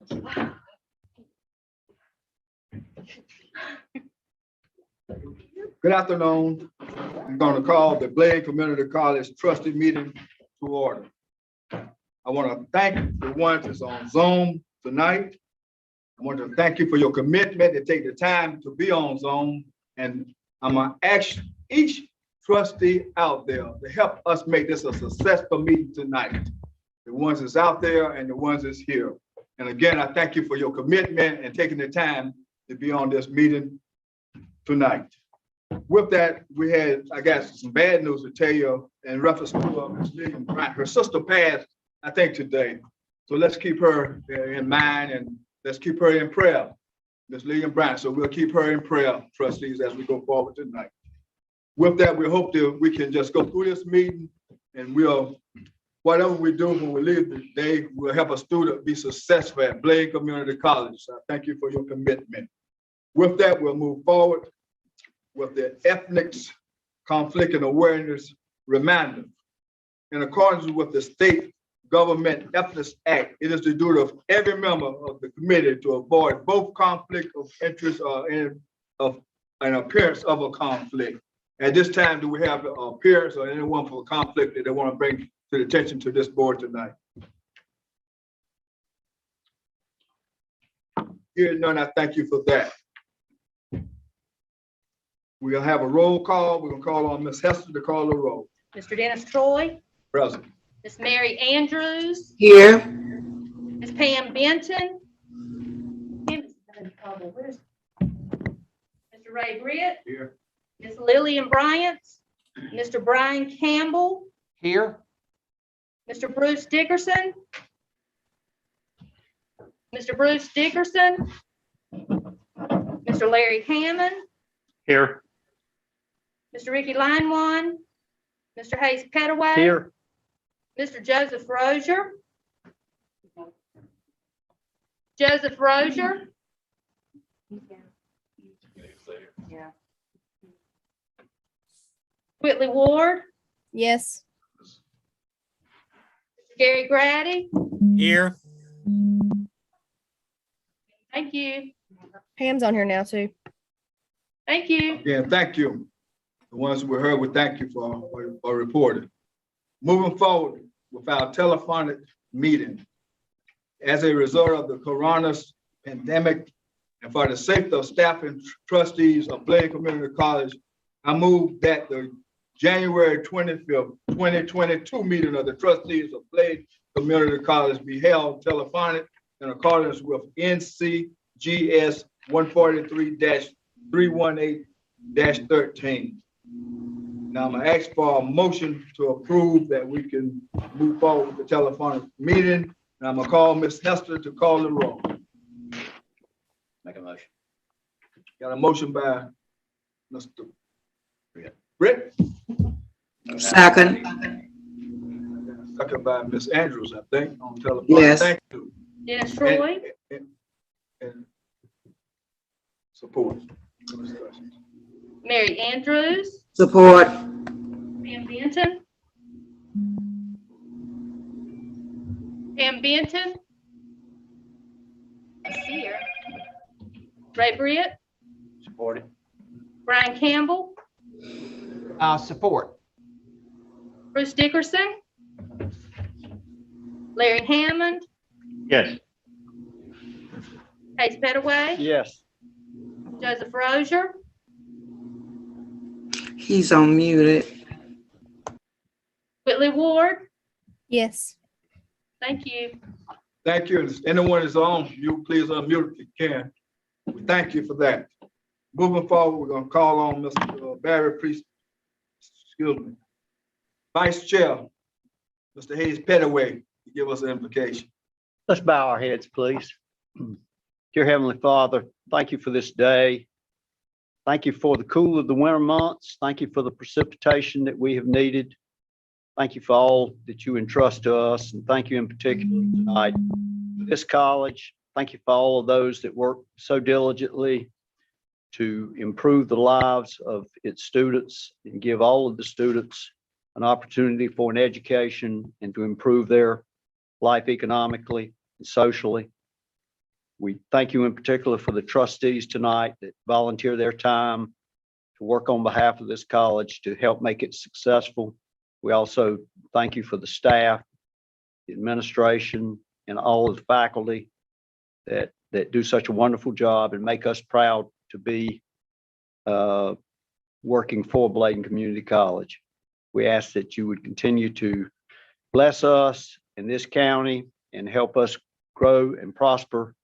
Good afternoon. I'm going to call the Bladen Community College Trustee meeting to order. I want to thank the ones that's on Zoom tonight. I want to thank you for your commitment to take the time to be on Zoom. And I'm going to ask each trustee out there to help us make this a successful meeting tonight. The ones that's out there and the ones that's here. And again, I thank you for your commitment and taking the time to be on this meeting tonight. With that, I got some bad news to tell you in reference to Ms. Lillian Bryant. Her sister passed, I think, today. So let's keep her in mind and let's keep her in prayer, Ms. Lillian Bryant. So we'll keep her in prayer, trustees, as we go forward tonight. With that, we hope that we can just go through this meeting and whatever we do when we leave today, will help a student be successful at Bladen Community College. So I thank you for your commitment. With that, we'll move forward with the Ethnics Conflict and Awareness Reminder. In accordance with the State Government Ethics Act, it is the duty of every member of the committee to avoid both conflict of interest and an appearance of a conflict. At this time, do we have an appearance or anyone for a conflict that they want to bring to the attention to this board tonight? Hearing none, I thank you for that. We'll have a roll call. We're gonna call on Ms. Hester to call the roll. Mr. Dennis Troy, Present. Ms. Mary Andrews, Here. Ms. Pam Benton, Mr. Ray Britt, Here. Ms. Lillian Bryant, Mr. Brian Campbell, Here. Mr. Bruce Dickerson, Mr. Larry Hammond, Here. Mr. Ricky Linewan, Mr. Hayes Petaway, Here. Mr. Joseph Rozier. Joseph Rozier. Yeah. Whitley Ward, Yes. Gary Grady. Here. Thank you. Pam's on here now too. Thank you. Again, thank you. The ones we heard, we thank you for reporting. Moving forward with our telephonic meeting. As a result of the coronavirus pandemic and for the safety of staff and trustees of Bladen Community College, I move that the January 25th, 2022 meeting of the trustees of Bladen Community College be held telephonic in accordance with NCGS 143-318-13. Now I'm gonna ask for a motion to approve that we can move forward with the telephonic meeting. And I'm gonna call Ms. Hester to call the roll. Make a motion. Got a motion by Mr. Britt. Second. Second by Ms. Andrews, I think, on telephone. Yes. Thank you. Dennis Troy, And support. Mary Andrews, Support. Pam Benton. Pam Benton. I see her. Ray Britt, Support it. Brian Campbell, Support. Bruce Dickerson, Larry Hammond, Yes. Hayes Petaway, Yes. Joseph Rozier, He's unmuted. Whitley Ward. Yes. Thank you. Thank you. If anyone is on, you please unmute if you can. We thank you for that. Moving forward, we're gonna call on Mr. Barry Priest, Vice Chair, Mr. Hayes Petaway, to give us an invocation. Let's bow our heads, please. Dear Heavenly Father, thank you for this day. Thank you for the cool of the winter months. Thank you for the precipitation that we have needed. Thank you for all that you entrust to us. And thank you in particular tonight for this college. Thank you for all of those that work so diligently to improve the lives of its students and give all of the students an opportunity for an education and to improve their life economically and socially. We thank you in particular for the trustees tonight that volunteer their time to work on behalf of this college to help make it successful. We also thank you for the staff, the administration, and all of the faculty that do such a wonderful job and make us proud to be working for Bladen Community College. We ask that you would continue to bless us in this county and help us grow and prosper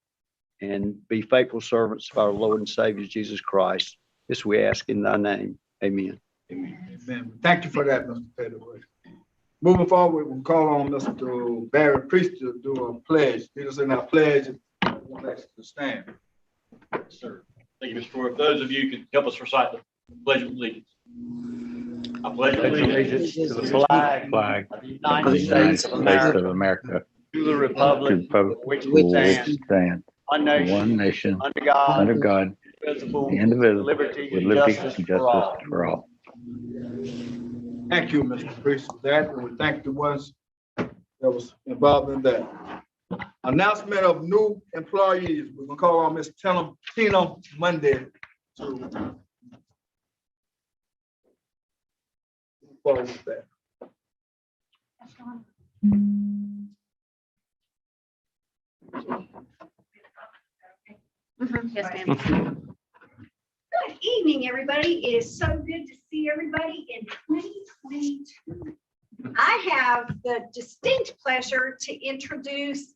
and be faithful servants of our Lord and Savior Jesus Christ. This we ask in thy name. Amen. Amen. Thank you for that, Mr. Pettigrew. Moving forward, we'll call on Mr. Barry Priest to do a pledge. Lead us in our pledge. We'll ask you to stand. Yes, sir. Thank you, Mr. Ford. If those of you could help us recite the Pledge of Allegiance. I pledge Allegiance to the flag of the United States of America, to the republic which stands one nation under God, indivisible, liberty with and liberty justice and for all. justice for all. Thank you, Mr. Priest, for that. And we thank the ones that was involved in that. Announcement of new employees. We're gonna call on Ms. Tina Monday to forward with that. Yes, ma'am. Good evening, everybody. It is so good to see everybody in 2022. I have the distinct pleasure to introduce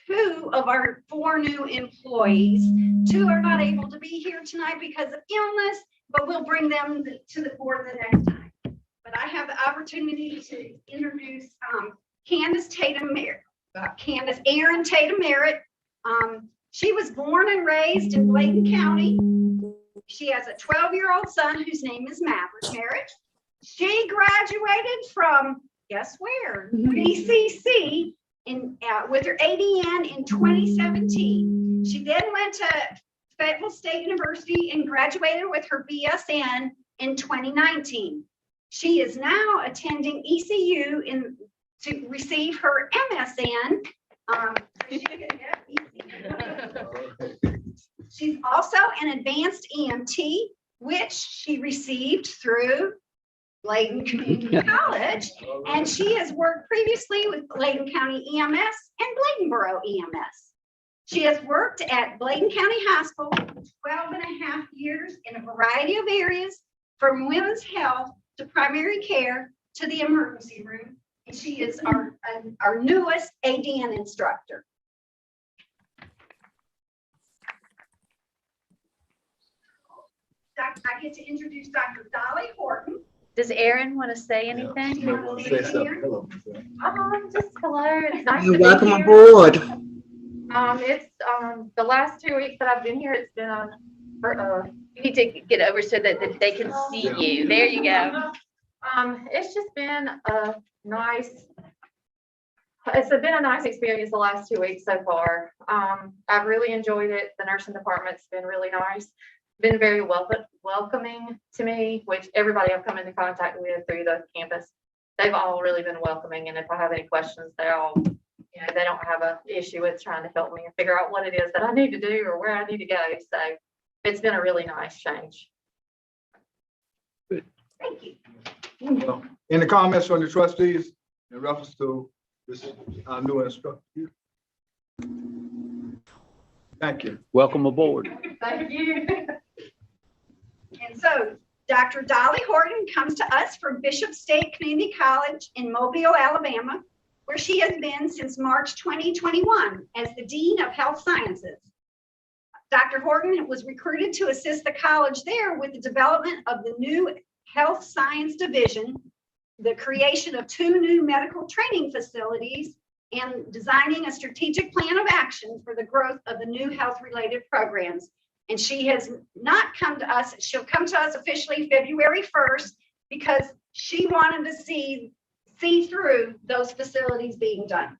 two of our 4 new employees. 2 are not able to be here tonight because of illness, but we'll bring them to the board the next time. But I have the opportunity to introduce Candace Erin Tatum Merritt. She was born and raised in Bladen County. She has a 12-year-old son whose name is Maverick Merritt. She graduated from, guess where? BCC with her ADN in 2017. She then went to Fayetteville State University and graduated with her BSN in 2019. She is now attending ECU to receive her MSN. She's also an advanced EMT, which she received through Bladen Community College, and she has worked previously with Bladen County EMS and Bladenboro EMS. She has worked at Bladen County Hospital 12.5 years in a variety of areas, from women's health to primary care to the emergency room, and she is our newest ADN instructor. I get to introduce Dr. Dolly Horton. Does Erin want to say anything? Say something. Hello. Just hello. It's nice to You're be welcome here. aboard. It's the last 2 weeks that I've been here. It's been You need to get over so that they can see you. There you go. It's just been a nice. It's been a nice experience the last 2 weeks so far. I've really enjoyed it. The nursing department's been really nice. Been very welcoming to me, which everybody I've come into contact with through the campus, they've all really been welcoming. And if I have any questions, they're all, they don't have an issue with trying to help me and figure out what it is that I need to do or where I need to go. So it's been a really nice change. Thank you. Well, any comments from the trustees in reference to this new instructor here? Thank you. Welcome aboard. Thank you. And so Dr. Dolly Horton comes to us from Bishop State Community College in Mobile, Alabama, where she has been since March 2021 as the Dean of Health Sciences. Dr. Horton was recruited to assist the college there with the development of the new Health Science Division, the creation of 2 new medical training facilities, and designing a strategic plan of action for the growth of the new health-related programs. And she has not come to us. She'll come to us officially February 1st because she wanted to see through those facilities being done.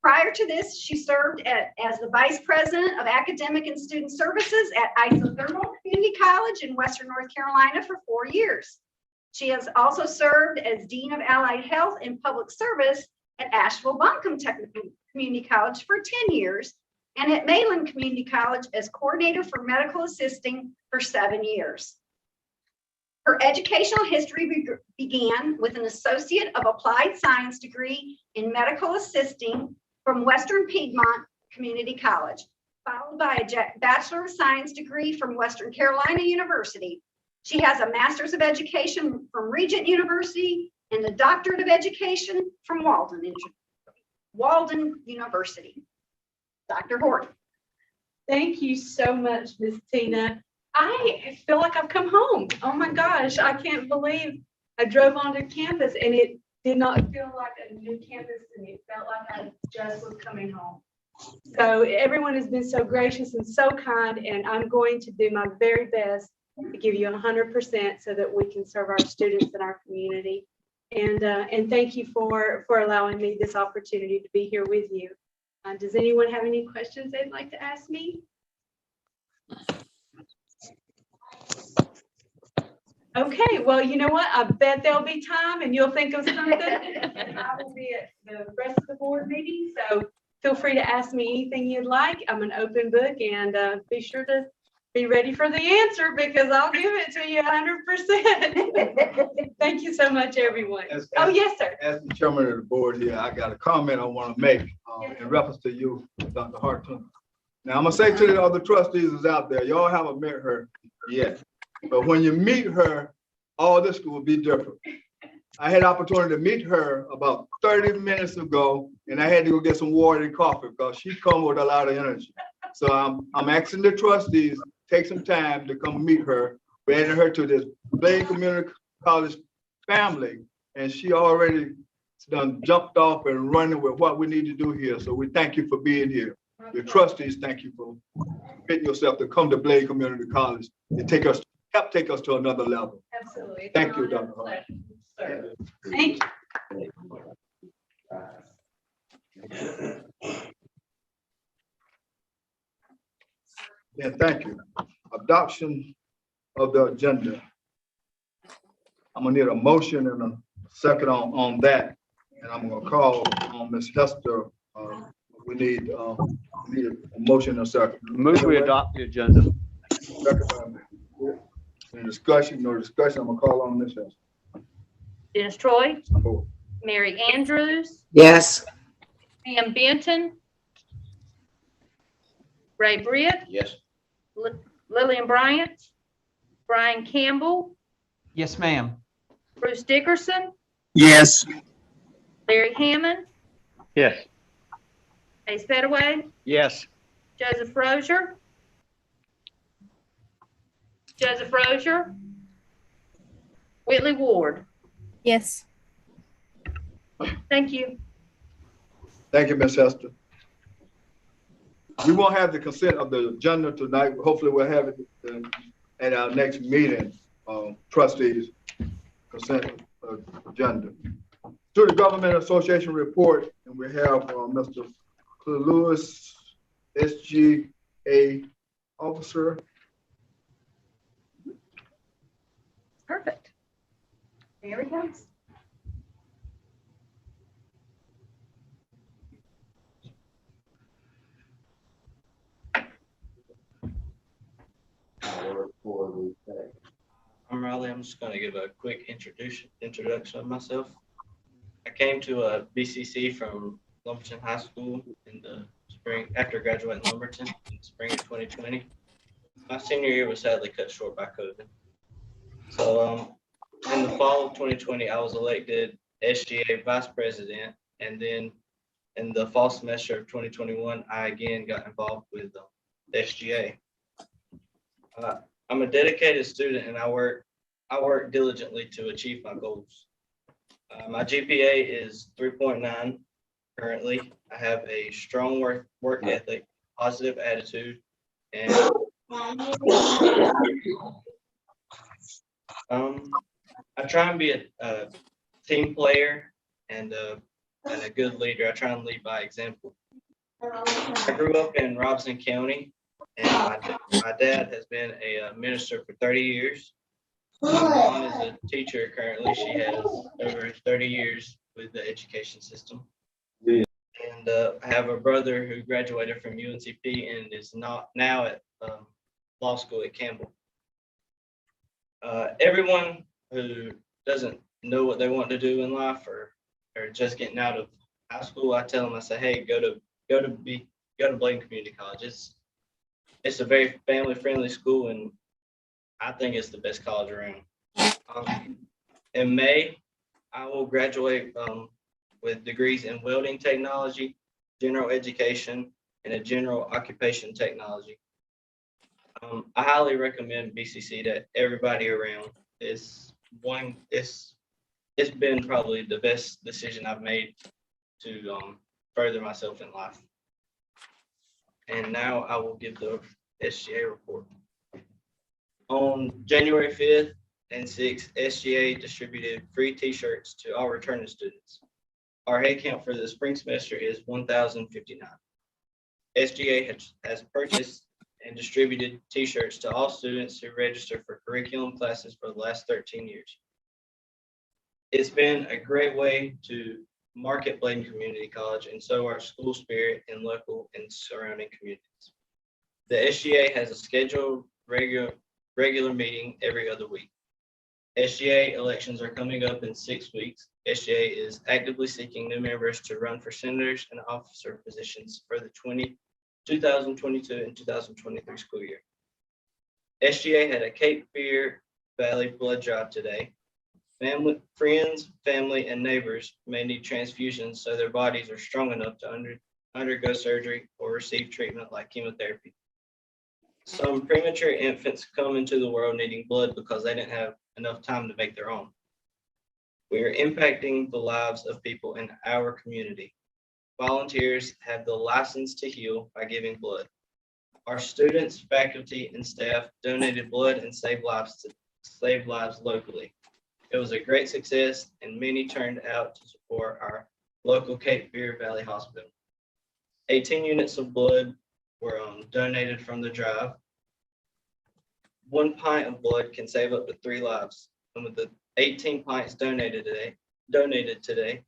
Prior to this, she served as the Vice President of Academic and Student Services at Isothermal Community College in Western North Carolina for 4 years. She has also served as Dean of Allied Health and Public Service at Asheville Buncombe Technical Community College for 10 years, and at Bladen Community College as coordinator for medical assisting for 7 years. Her educational history began with an Associate of Applied Science degree in medical assisting from Western Piedmont Community College, followed by a Bachelor of Science degree from Western Carolina University. She has a Master's of Education from Regent University and a Doctorate of Education from Walden University. Dr. Horton. Thank you so much, Miss Tina. I feel like I've come home. Oh my gosh, I can't believe I drove onto campus and it did not feel like a new campus to me. It felt like I just was coming home. So everyone has been so gracious and so kind, and I'm going to do my very best to give you 100% so that we can serve our students and our community. And thank you for allowing me this opportunity to be here with you. Does anyone have any questions they'd like to ask me? Okay, well, you know what? I bet there'll be time and you'll think of something. I will be at the rest of the board meeting, so feel free to ask me anything you'd like. I'm an open book, and be sure to be ready for the answer because I'll give it to you 100%. Thank you so much, everyone. Oh, yes, sir. As the chairman of the board here, I got a comment I want to make in reference to you, Dr. Hartung. Now, I'm gonna say to the other trustees who's out there, y'all haven't met her yet. But when you meet her, all this will be different. I had the opportunity to meet her about 30 minutes ago, and I had to go get some water and coffee because she come with a lot of energy. So I'm asking the trustees, take some time to come meet her. We're adding her to this Bladen Community College family, and she already done jumped off and running with what we need to do here. So we thank you for being here. The trustees, thank you for fitting yourself to come to Bladen Community College and help take us to another level. Absolutely. Thank you, Dr. Hart. Thank you. Yeah, thank you. Adoption of the agenda. I'm gonna need a motion and a second on that, and I'm gonna call on Ms. Hester. We need a motion and a second. Move we adopt the agenda. Second, any discussion? No discussion. I'm gonna call on Ms. Hester. Dennis Troy, Oh, Mary Andrews, Yes. Pam Benton, Ray Britt, Yes. Lillian Bryant, Brian Campbell, Yes, ma'am. Bruce Dickerson, Yes. Larry Hammond, Yes. Ace Petaway, Yes. Joseph Rozier, Whitley Ward. Yes. Thank you. thank you, Ms. Hester. We won't have the consent of the agenda tonight. Hopefully we'll have it at our next meeting, trustees, consent agenda. To the Government Association report, and we have Mr. Lewis, SGA officer. Perfect. There he goes. I'm Riley. I'm just going to give a quick introduction of myself. I came to a BCC from Lumberton High School in the spring after graduating Lumberton in the spring of 2020. My senior year was sadly cut short by COVID. So in the fall of 2020, I was elected SGA Vice President, and then in the fall semester of 2021, I again got involved with the SGA. I'm a dedicated student, and I work diligently to achieve my goals. My GPA is 3.9 currently. I have a strong work ethic, positive attitude, and I try and be a team player and a good leader. I try and lead by example. I grew up in Robinson County, and my dad has been a minister for 30 years. My mom is a teacher currently. She has over 30 years with the education system. And And I have a brother who graduated from UNCP and is not now at law school at Campbell. Everyone who doesn't know what they want to do in life or just getting out of high school, I tell them, I say, hey, go to Bladen Community College. It's a very family friendly school, and I think it's the best college around. In May, I will graduate with degrees in welding technology, general education, and a general occupation technology. I highly recommend BCC to everybody around. It's been probably the best decision I've made to further myself in life. And now I will give the SGA report. On January 5th and 6th, SGA distributed free t-shirts to all returning students. Our head count for the spring semester is 1,059. SGA has purchased and distributed t-shirts to all students who register for curriculum classes for the last 13 years. It's been a great way to market Bladen Community College and sow our school spirit in local and surrounding communities. The SGA has a scheduled regular meeting every other week. SGA elections are coming up in 6 weeks. SGA is actively seeking new members to run for senators and officer positions for the 2022 and 2023 school year. SGA had a Cape Fear Valley blood drive today. Friends, family, and neighbors may need transfusions so their bodies are strong enough to undergo surgery or receive treatment like chemotherapy. Some premature infants come into the world needing blood because they didn't have enough time to make their own. We are impacting the lives of people in our community. Volunteers have the license to heal by giving blood. Our students, faculty, and staff donated blood and saved lives locally. It was a great success, and many turned out to support our local Cape Fear Valley Hospital. 18 units of blood were donated from the drive. 1 pint of blood can save up to 3 lives. And with the 18 pints donated today,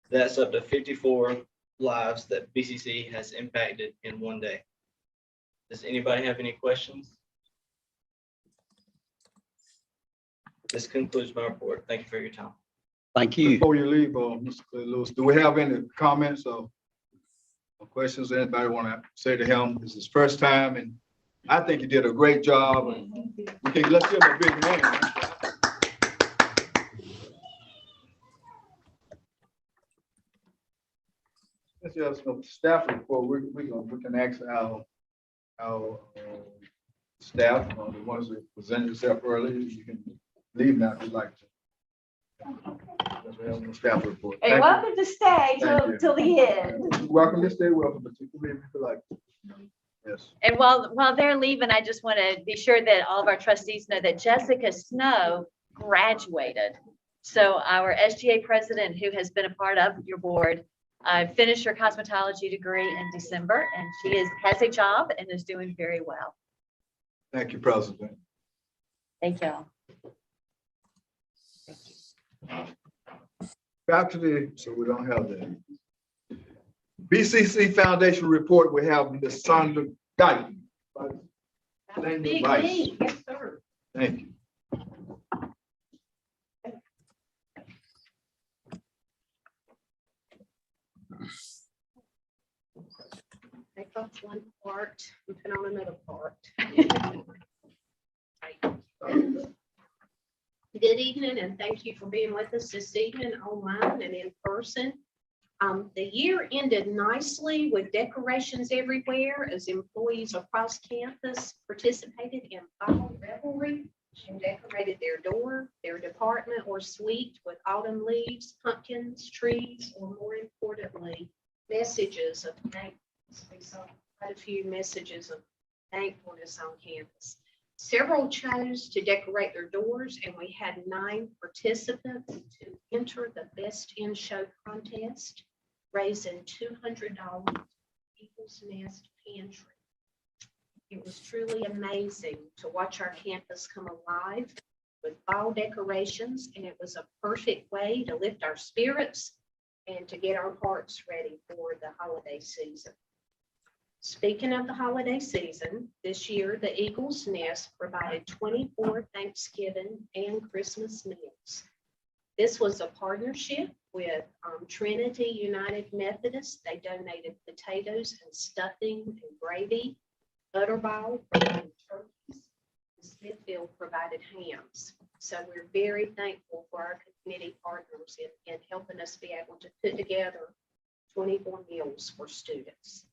that's up to 54 lives that BCC has impacted in one day. Does anybody have any questions? This concludes my report. Thank you for your time. Thank you. Before you leave, Mr. Clay Lewis, do we have any comments or questions anybody want to say to him? This is his first time, and I think he did a great job. And let's give him a big hand. Let's just some staff report. We can ask our staff, the ones that presented yourself earlier. You can leave now if you'd like to. Let's have a staff report. Hey, welcome to stay Thank till the end. Welcome to stay, welcome, but you can leave if you like. Yes. And while they're leaving, I just want to be sure that all of our trustees know that Jessica Snow graduated. So our SGA president, who has been a part of your board, finished her cosmetology degree in December, and she has a job and is doing very well. Thank you, President. Thank y'all. Faculty, so we don't have that. BCC Foundation report, we have Ms. Sandra Guyton. Big league. Yes, sir. Thank you. Take off one part and put on another part. Good evening, and thank you for being with us this evening online and in person. The year ended nicely with decorations everywhere as employees across campus participated in fall revelry and decorated their door, their department, or suite with autumn leaves, pumpkins, trees, or more importantly, messages of thankfulness. We saw quite a few messages of thankfulness on campus. Several chose to decorate their doors, and we had 9 participants to enter the Best in Show contest, raising $200 for People's Nest Pantry. It was truly amazing to watch our campus come alive with fall decorations, and it was a perfect way to lift our spirits and to get our hearts ready for the holiday season. Speaking of the holiday season, this year, the Eagles Nest provided 24 Thanksgiving and Christmas meals. This was a partnership with Trinity United Methodist. They donated potatoes and stuffing and gravy. Butterball provided turkeys. Smithfield provided hams. So we're very thankful for our committee partners in helping us be able to put together 24 meals for students.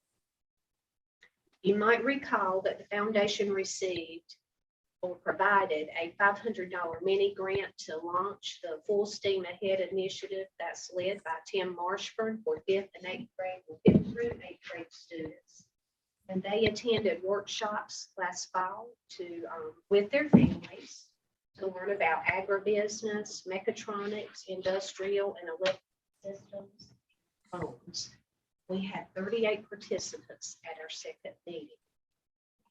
You might recall that the foundation received or provided a $500 mini grant to launch the Full Steam Ahead initiative that's led by Tim Marshburn for 5th and 8th grade, 5th through 8th grade students. And they attended workshops last fall with their families to learn about agribusiness, mechatronics, industrial, and electric systems, phones. We had 38 participants at our second meeting.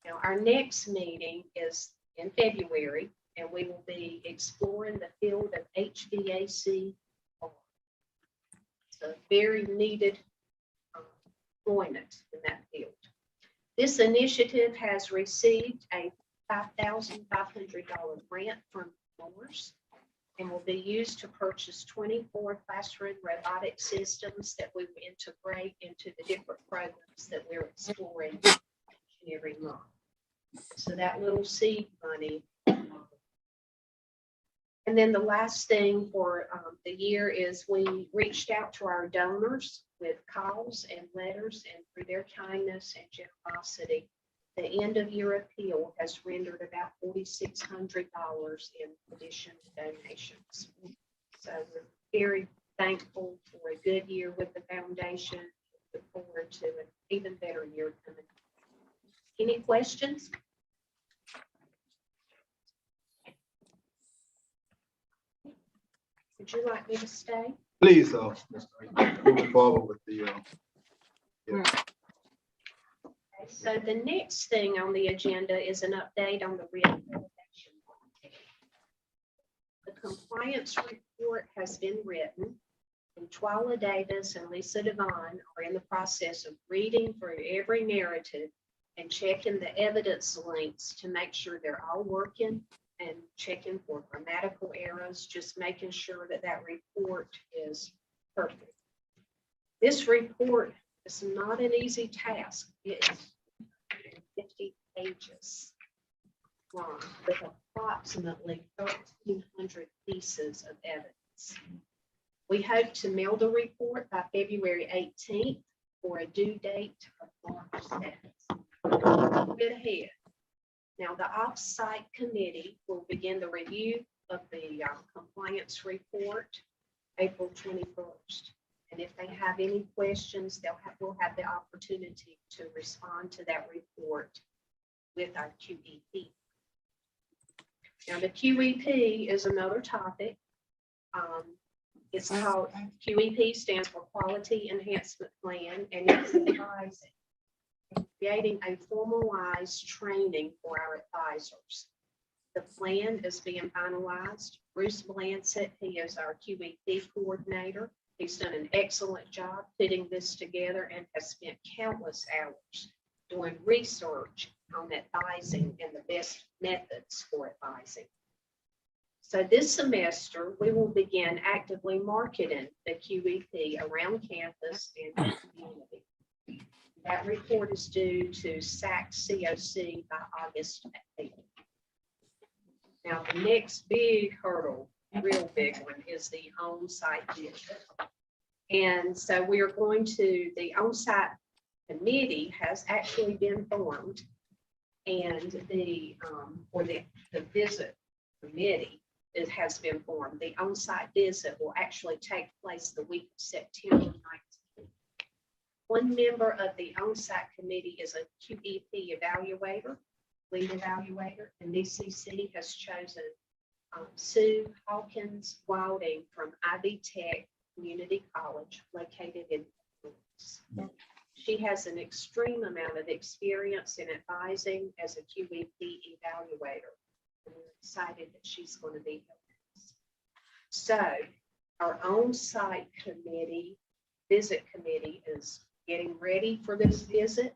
Now, our next meeting is in February, and we will be exploring the field of HVAC. It's a very needed employment in that field. This initiative has received a $5,500 grant from Moores and will be used to purchase 24 classroom robotic systems that we will integrate into the different programs that we're exploring every month. So that little seed money. And then the last thing for the year is we reached out to our donors with calls and letters, and through their kindness and generosity, the end of year appeal has rendered about $4,600 in additional donations. So we're very thankful for a good year with the foundation. Look forward to an even better year coming. Any questions? Would you like me to stay? Please, move forward with the, So the next thing on the agenda is an update on the renovation. The compliance report has been written, and Twyla Davis and Lisa Devon are in the process of reading through every narrative and checking the evidence links to make sure they're all working and checking for grammatical errors, just making sure that that report is perfect. This report is not an easy task. It is 50 pages long with approximately 1,300 pieces of evidence. We hope to mail the report by February 18th for a due date of March 7th. A bit ahead. Now, the off-site committee will begin the review of the compliance report April 21st. And if they have any questions, we'll have the opportunity to respond to that report with our QEP. Now, the QEP is another topic. It's called, QEP stands for Quality Enhancement Plan, and it's advising, creating a formalized training for our advisors. The plan is being finalized. Bruce Blansett, he is our QEP coordinator. He's done an excellent job putting this together and has spent countless hours doing research on advising and the best methods for advising. So this semester, we will begin actively marketing the QEP around campus and the community. That report is due to SAC COC by August 8th. Now, the next big hurdle, real big one, is the on-site visit. And so we are going to, the on-site committee has actually been formed, and the visit committee has been formed. The on-site visit will actually take place the week of September 19th. One member of the on-site committee is a QEP evaluator, lead evaluator, and DCC has chosen Sue Hawkins Wilding from Ivy Tech Community College located in Phoenix. She has an extreme amount of experience in advising as a QEP evaluator. And we're excited that she's going to be helping us. So our on-site committee visit committee is getting ready for this visit.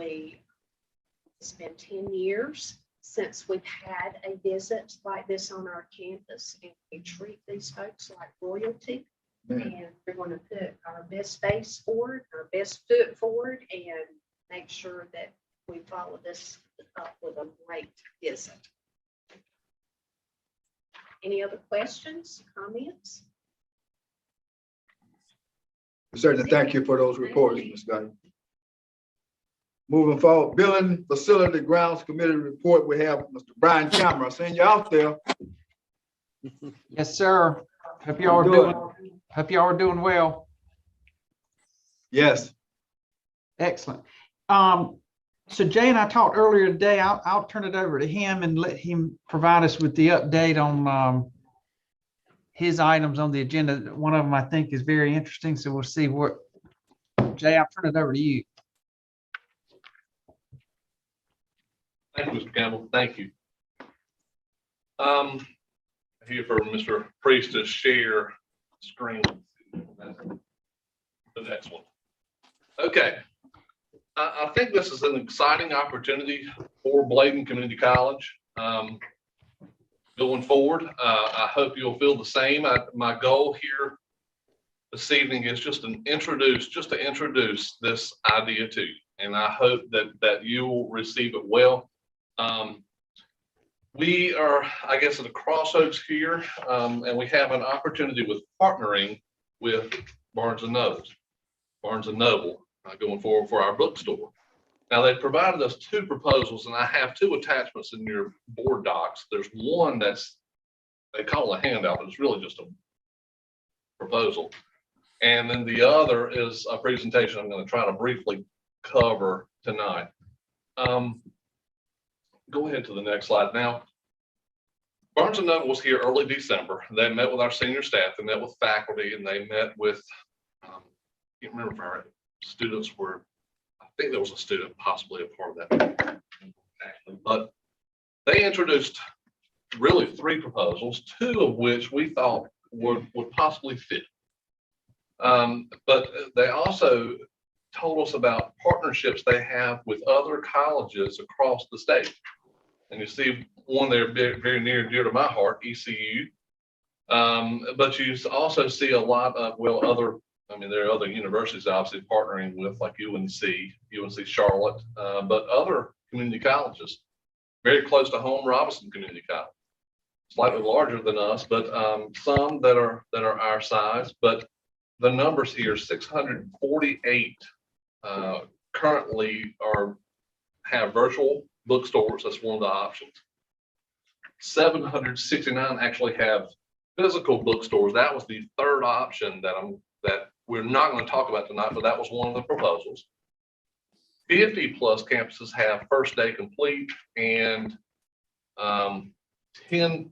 It's been 10 years since we've had a visit like this on our campus, and we treat these folks like royalty. And we're going to put our best face forward, our best foot forward, and make sure that we follow this up with a great visit. Any other questions, comments? Certainly, thank you for those reports, Ms. Gunn. Moving forward, Building Facility Grounds Committee report, we have Mr. Brian Cameron. I seen you out there. Yes, sir. Hope y'all are doing well. Yes. Excellent. So Jay and I talked earlier today. I'll turn it over to him and let him provide us with the update on his items on the agenda. One of them I think is very interesting. So we'll see what, Jay, I'll turn it over to you. Thank you, Mr. Campbell. Thank you. Here for Mr. Priest to share screen. The next one. Okay. I think this is an exciting opportunity for Bladen Community College. Going forward, I hope you'll feel the same. My goal here this evening is just to introduce this idea to you, and I hope that you will receive it well. We are, I guess, at a crossroads here, and we have an opportunity with partnering with Barnes & Noble going forward for our bookstore. Now, they provided us two proposals, and I have two attachments in your board docs. There's one they call a handout, but it's really just a proposal. And then the other is a presentation I'm going to try to briefly cover tonight. Go ahead to the next slide. Now, Barnes & Noble was here early December. They met with our senior staff, they met with faculty, and they met with, I can't remember if our students were, I think there was a student possibly a part of that, actually. But they introduced really three proposals, two of which we thought would possibly fit. But they also told us about partnerships they have with other colleges across the state. And you see one there very near and dear to my heart, ECU. But you also see a lot of, there are other universities obviously partnering with, like UNC Charlotte, but other community colleges. Very close to home, Robinson Community College. Slightly larger than us, but some that are our size. But the numbers here, 648 currently have virtual bookstores. That's one of the options. 769 actually have physical bookstores. That was the third option that we're not going to talk about tonight, but that was one of the proposals. 50 plus campuses have first day complete, and 10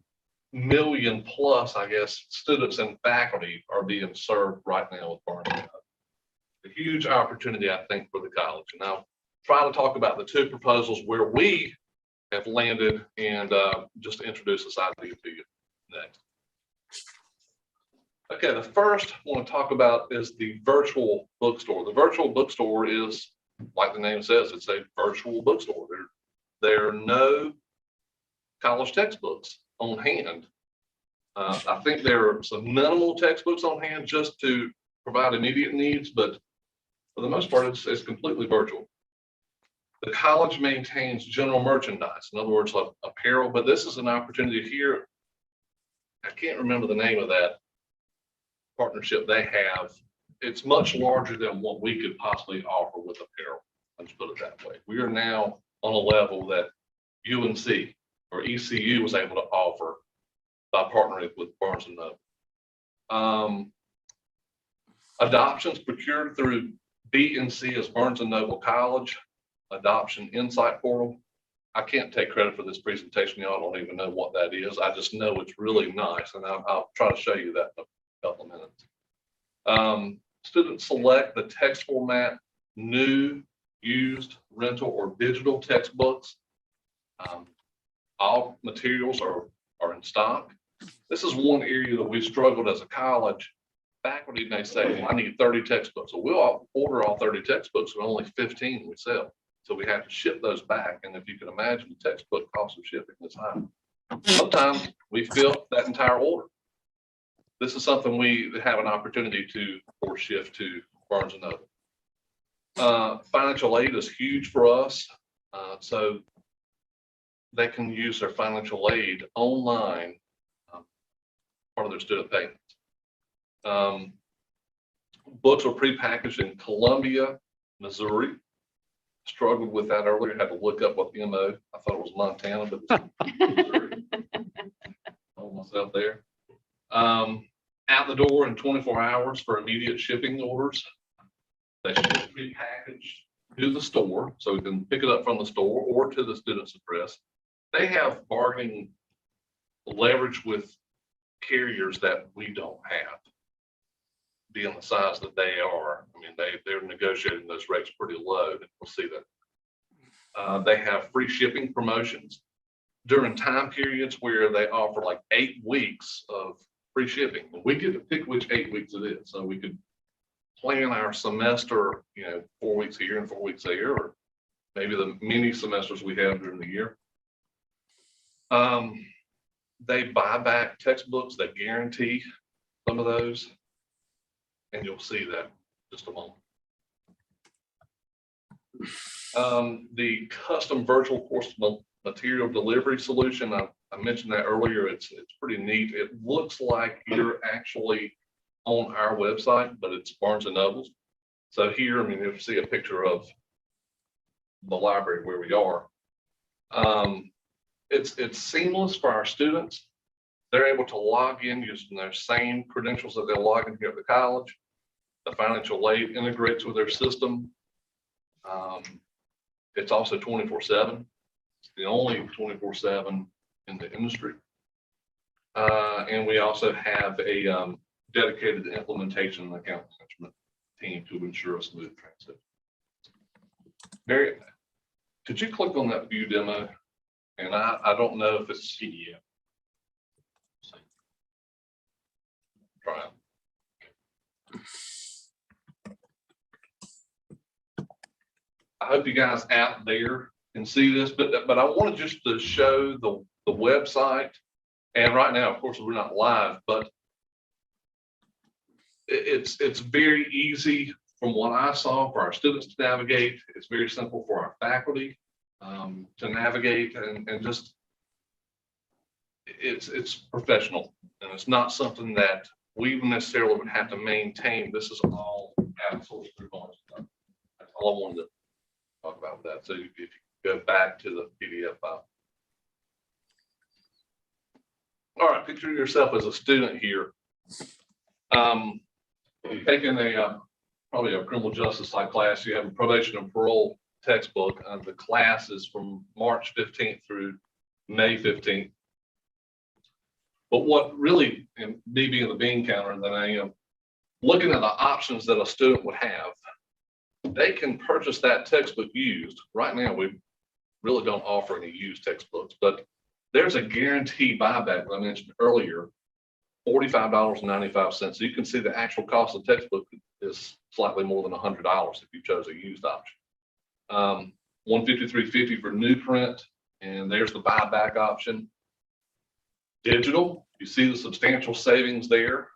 million plus, I guess, students and faculty are being served right now with Barnes & Noble. A huge opportunity, I think, for the college. And I'll try to talk about the two proposals where we have landed and just to introduce this idea to you next. Okay, the first I want to talk about is the virtual bookstore. The virtual bookstore is, like the name says, it's a virtual bookstore. There are no college textbooks on hand. I think there are some minimal textbooks on hand just to provide immediate needs, but for the most part, it's completely virtual. The college maintains general merchandise, in other words, like apparel, but this is an opportunity here. I can't remember the name of that partnership they have. It's much larger than what we could possibly offer with apparel. Let's put it that way. We are now on a level that UNC or ECU was able to offer by partnering with Barnes & Noble. Adoptions procured through B&C as Barnes & Noble College Adoption Insight Portal. I can't take credit for this presentation. Y'all don't even know what that is. I just know it's really nice, and I'll try to show you that in a couple of minutes. Students select the text format, new, used, rental, or digital textbooks. All materials are in stock. This is one area that we struggled as a college faculty may say, well, I need 30 textbooks. So we'll order all 30 textbooks and only 15 we sell. So we have to ship those back. And if you can imagine the textbook cost of shipping is high. Sometimes we fill that entire order. This is something we have an opportunity to or shift to Barnes and Noble. Financial aid is huge for us. So they can use their financial aid online, part of their student payments. Books are prepackaged in Columbia, Missouri. Struggled with that earlier, had to look up what the MO, I thought it was Montana, but it's Missouri. Told myself there. Out the door in 24 hours for immediate shipping orders. They should be prepackaged to the store, so we can pick it up from the store or to the student's address. They have bargaining leverage with carriers that we don't have, being the size that they are. I mean, they're negotiating those rates pretty low. We'll see that. They have free shipping promotions during time periods where they offer like 8 weeks of free shipping. And we get to pick which 8 weeks it is. So we could plan our semester, 4 weeks here and 4 weeks there, or maybe the mini semesters we have during the year. They buy back textbooks, they guarantee some of those, and you'll see that in just a moment. The custom virtual course material delivery solution, I mentioned that earlier, it's pretty neat. It looks like you're actually on our website, but it's Barnes and Noble's. So here, I mean, you'll see a picture of the library where we are. It's seamless for our students. They're able to log in using their same credentials that they'll log in here at the college. The financial aid integrates with their system. It's also 24/7. It's the only 24/7 in the industry. And we also have a dedicated implementation and account management team to ensure a smooth transition. Mary, could you click on that view demo? And I don't know if it's PDF. Try it. I hope you guys out there can see this, but I wanted just to show the website. And right now, of course, we're not live, but it's very easy from what I saw for our students to navigate. It's very simple for our faculty to navigate, and just it's professional, and it's not something that we necessarily would have to maintain. This is all outsourced through Barnes. That's all I wanted to talk about that. So if you go back to the PDF file. All right, picture yourself as a student here. Taking probably a criminal justice type class. You have a probation and parole textbook. The class is from March 15th through May 15th. But what really, and me being the bean counter that I am, looking at the options that a student would have, they can purchase that textbook used. Right now, we really don't offer any used textbooks, but there's a guaranteed buyback that I mentioned earlier, $45.95. So you can see the actual cost of the textbook is slightly more than $100 if you chose a used option. $153.50 for new print, and there's the buyback option. Digital, you see the substantial savings there.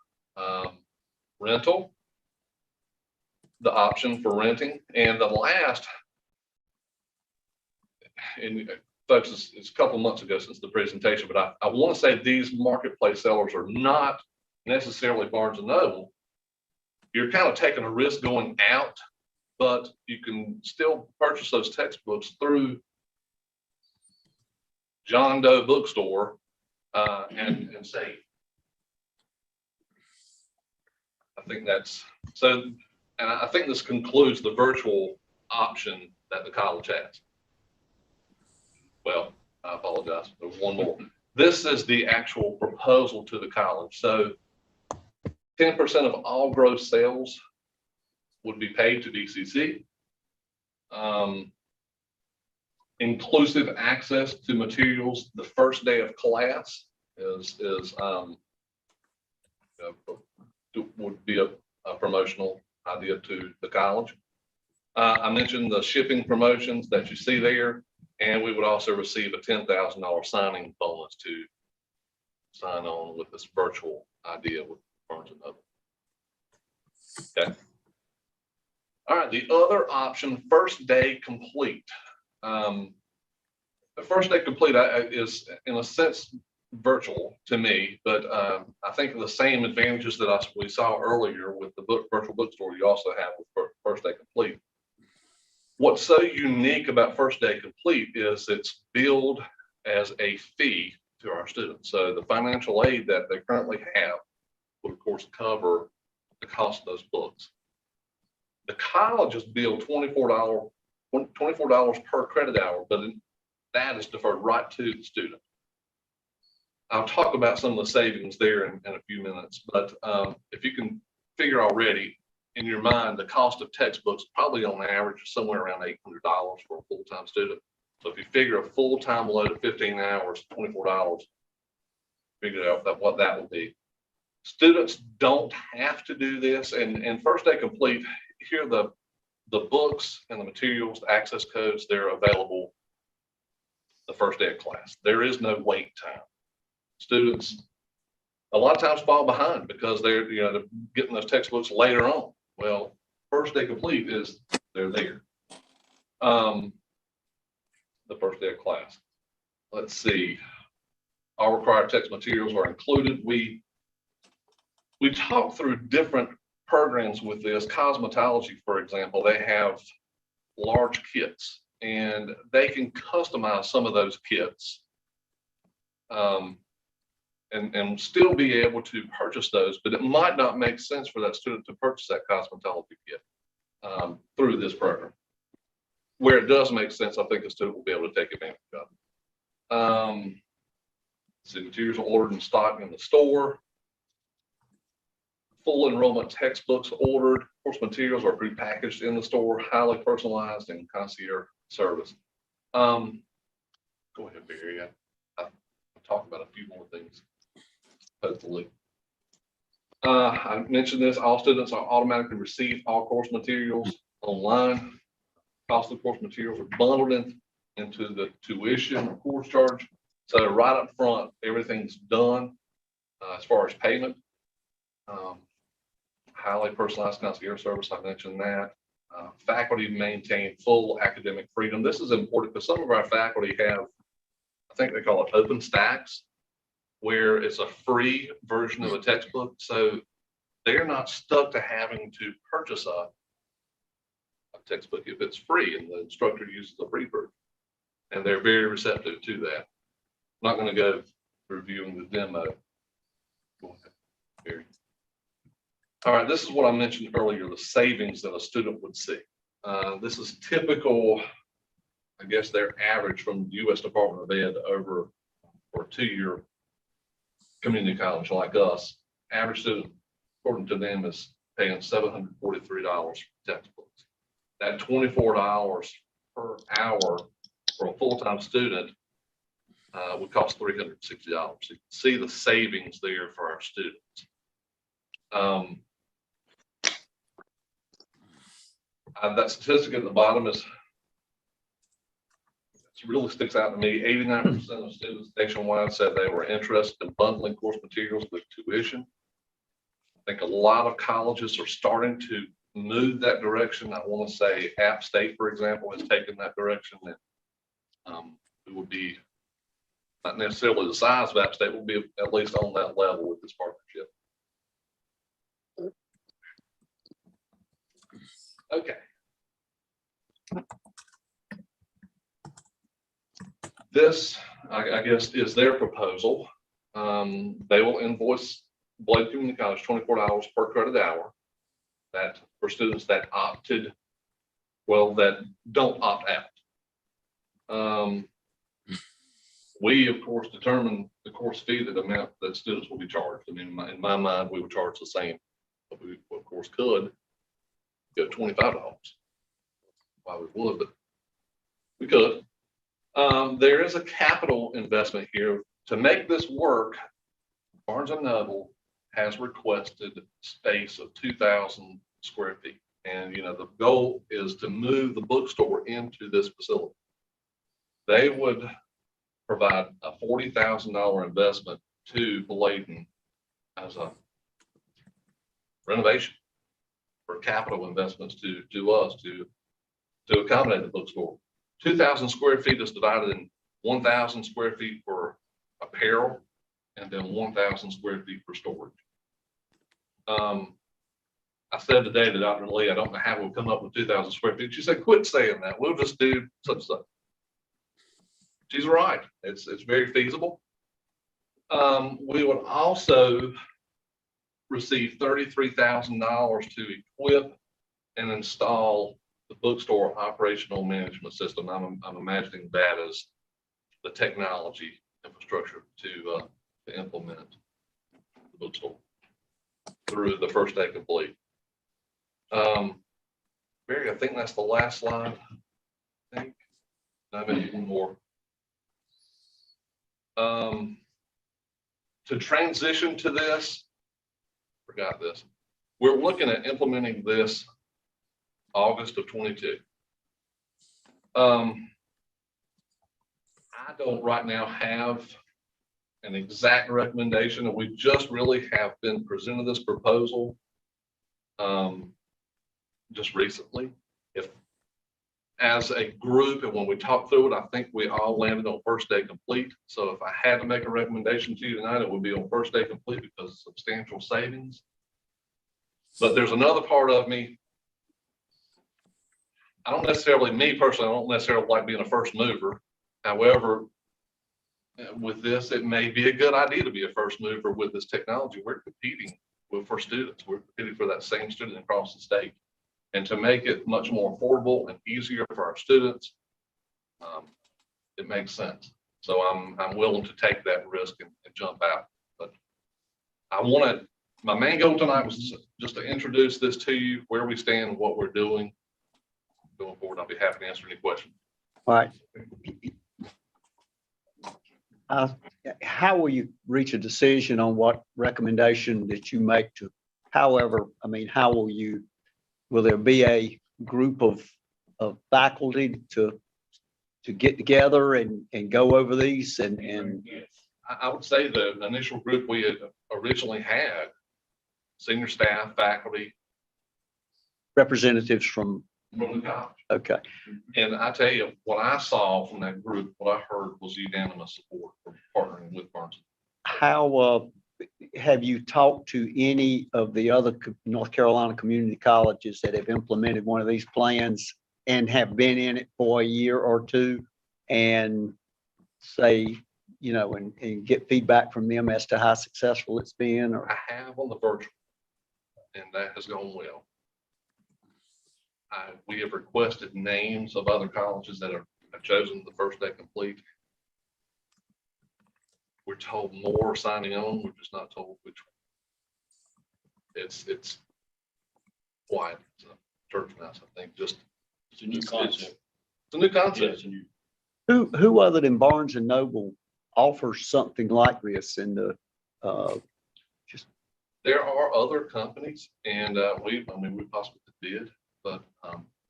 Rental, the option for renting, and the last, and folks, it's a couple months ago since the presentation, but I want to say these marketplace sellers are not necessarily Barnes and Noble. You're kind of taking a risk going out, but you can still purchase those textbooks through John Doe Bookstore and save. I think that's so, and I think this concludes the virtual option that the college has. Well, I apologize. There's one more. This is the actual proposal to the college. So 10% of all gross sales would be paid to DCC. Inclusive access to materials the first day of class is would be a promotional idea to the college. I mentioned the shipping promotions that you see there, and we would also receive a $10,000 signing bonus to sign on with this virtual idea with Barnes and Noble. Okay. All right, the other option, first day complete. The first day complete is in a sense virtual to me, but I think the same advantages that we saw earlier with the virtual bookstore, you also have with first day complete. What's so unique about first day complete is it's billed as a fee to our students. So the financial aid that they currently have would of course cover the cost of those books. The college is billed $24 per credit hour, but that is deferred right to the student. I'll talk about some of the savings there in a few minutes, but if you can figure already in your mind, the cost of textbooks probably on average is somewhere around $800 for a full-time student. So if you figure a full-time load of 15 hours, $24, figure out what that will be. Students don't have to do this, and first day complete, here the books and the materials, the access codes, they're available the first day of class. There is no wait time. Students a lot of times fall behind because they're getting those textbooks later on. Well, first day complete is they're there. The first day of class. Let's see. All required text materials are included. We talk through different programs with this. Cosmetology, for example, they have large kits and they can customize some of those kits and still be able to purchase those, but it might not make sense for that student to purchase that cosmetology kit through this program. Where it does make sense, I think the student will be able to take advantage of it. So materials are ordered and stocked in the store. Full enrollment textbooks ordered. Course materials are prepackaged in the store, highly personalized and concierge service. Go ahead, Barry. I'll talk about a few more things, hopefully. I mentioned this, all students are automatically receive all course materials online. Cost of course materials are bundled into the tuition or course charge. So right up front, everything's done as far as payment. Highly personalized concierge service, I mentioned that. Faculty maintain full academic freedom. This is important because some of our faculty have, I think they call it open stacks, where it's a free version of a textbook. So they're not stuck to having to purchase a textbook if it's free and the instructor uses the free version. And they're very receptive to that. I'm not going to go reviewing the demo. Go ahead, Barry. All right, this is what I mentioned earlier, the savings that a student would see. This is typical, I guess their average from the U.S. Department of Ed over for a 2-year community college like us. Average student, according to them, is paying $743 for textbooks. That $24 per hour for a full-time student would cost $360. So you can see the savings there for our students. That statistic at the bottom is, it really sticks out to me. 89% of students nationwide said they were interested in bundling course materials with tuition. I think a lot of colleges are starting to move that direction. I want to say App State, for example, has taken that direction, and it would be not necessarily the size of App State, will be at least on that level with this partnership. Okay. This, I guess, is their proposal. They will invoice Bladen Community College $24 per credit hour. That for students that opted, well, that don't opt out. We, of course, determine the course fee, the amount that students will be charged. I mean, in my mind, we would charge the same, but we, of course, could go $25. Why we would, but we could. There is a capital investment here to make this work. Barnes and Noble has requested space of 2,000 square feet. And, you know, the goal is to move the bookstore into this facility. They would provide a $40,000 investment to Bladen as a renovation for capital investments to us to accommodate the bookstore. 2,000 square feet is divided in 1,000 square feet for apparel and then 1,000 square feet for storage. I said today to Dr. Lee, I don't know how we'll come up with 2,000 square feet. She said, quit saying that. We'll just do such stuff. She's right. It's very feasible. We would also receive $33,000 to equip and install the bookstore operational management system. I'm imagining that as the technology infrastructure to implement the bookstore through the first day complete. Barry, I think that's the last slide. I think I have one more. To transition to this, forgot this. We're looking at implementing this August of 22. I don't right now have an exact recommendation, and we just really have been presented this proposal just recently. If as a group, and when we talked through it, I think we all landed on first day complete. So if I had to make a recommendation to you tonight, it would be on first day complete because of substantial savings. But there's another part of me. I don't necessarily, me personally, I don't necessarily like being a first mover. However, with this, it may be a good idea to be a first mover with this technology. We're competing for students. We're competing for that same student across the state. And to make it much more affordable and easier for our students, it makes sense. So I'm willing to take that risk and jump out. But I wanted, my main goal tonight was just to introduce this to you, where we stand, what we're doing. Going forward, I'll be happy to answer any questions. All right. How will you reach a decision on what recommendation that you make to, however, I mean, how will you, will there be a group of faculty to get together and go over these and Yes. I would say the initial group we had originally had, senior staff, faculty, representatives from the college. Okay. And I tell you, what I saw from that group, what I heard was unanimous support for partnering with Barnes. How have you talked to any of the other North Carolina community colleges that have implemented one of these plans and have been in it for a year or two and say, you know, and get feedback from them as to how successful it's been? Or I have on the virtual, and that has gone well. We have requested names of other colleges that have chosen the first day complete. We're told more signing on. We're just not told which one. It's quiet. It's a church mouse, I think. Just It's a new concept. It's a new concept. who other than Barnes and Noble offers something like this in the There are other companies, and we possibly did, but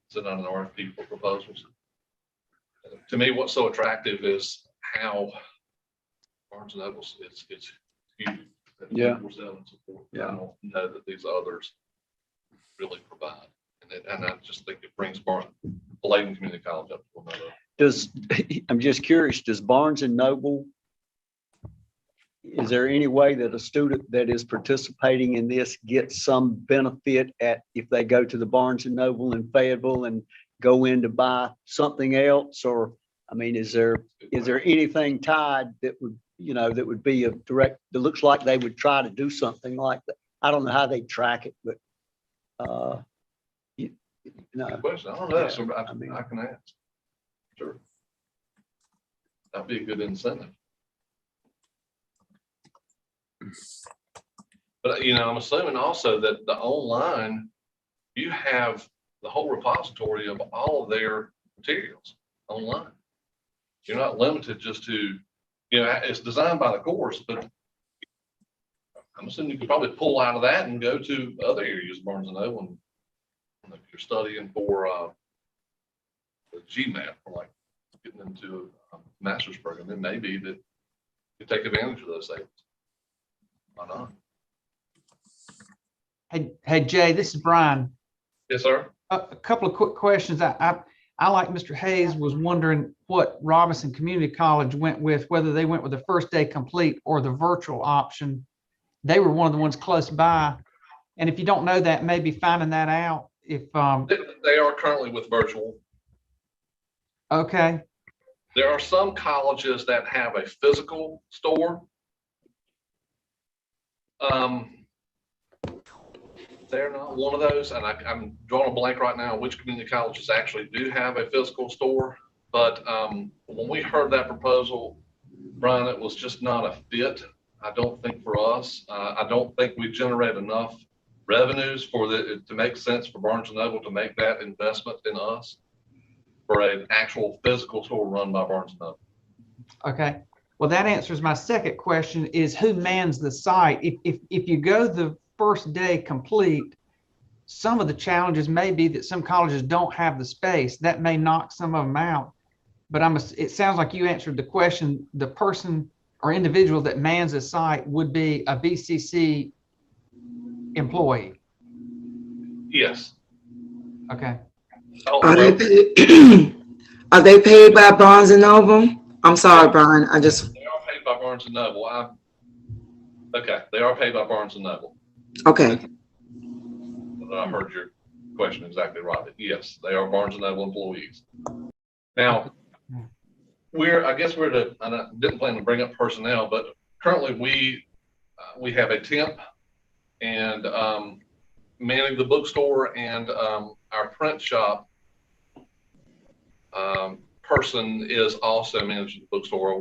sent out an RFP for proposals. To me, what's so attractive is how Barnes and Noble, it's huge. Yeah. Support. Yeah. I don't know that these others really provide, and I just think it brings Bladen Community College up to another. I'm just curious, does Barnes and Noble, is there any way that a student that is participating in this gets some benefit if they go to the Barnes and Noble in Fayetteville and go in to buy something else? Or, I mean, is there anything tied that would, you know, that would be a direct, that looks like they would try to do something like that? I don't know how they track it, but Good question. I don't know. So I mean, I can ask. Sure. That'd be a good incentive. But, you know, I'm assuming also that the online, you have the whole repository of all of their materials online. You're not limited just to, you know, it's designed by the course, but I'm assuming you could probably pull out of that and go to other areas of Barnes and Noble. And if you're studying for the GMAT, or like getting into a master's program, it may be that you take advantage of those savings. Why not? Hey, Jay, this is Brian. Yes, sir. A couple of quick questions. I like Mr. Hayes was wondering what Robinson Community College went with, whether they went with the first day complete or the virtual option. They were one of the ones close by. And if you don't know that, maybe finding that out if, They are currently with virtual. okay, There are some colleges that have a physical store. They're not one of those, and I'm drawing a blank right now which community colleges actually do have a physical store. But when we heard that proposal, Brian, it was just not a fit. I don't think for us. I don't think we generate enough revenues for to make sense for Barnes and Noble to make that investment in us for an actual physical store run by Barnes and Noble. okay. Well, that answers my second question is who mans the site? If you go the first day complete, some of the challenges may be that some colleges don't have the space. That may knock some of them out. But it sounds like you answered the question. The person or individual that mans the site would be a BCC employee. Yes. Okay. Oh, Are well, are they paid by Barnes and Noble? I'm sorry, Brian. they are paid by Barnes and Noble. Okay, they are paid by Barnes and Noble. Okay. I heard your question exactly right. But yes, they are Barnes and Noble employees. Now, I didn't plan to bring up personnel, but currently we have a temp and manning the bookstore and our print shop person is also managing the bookstore.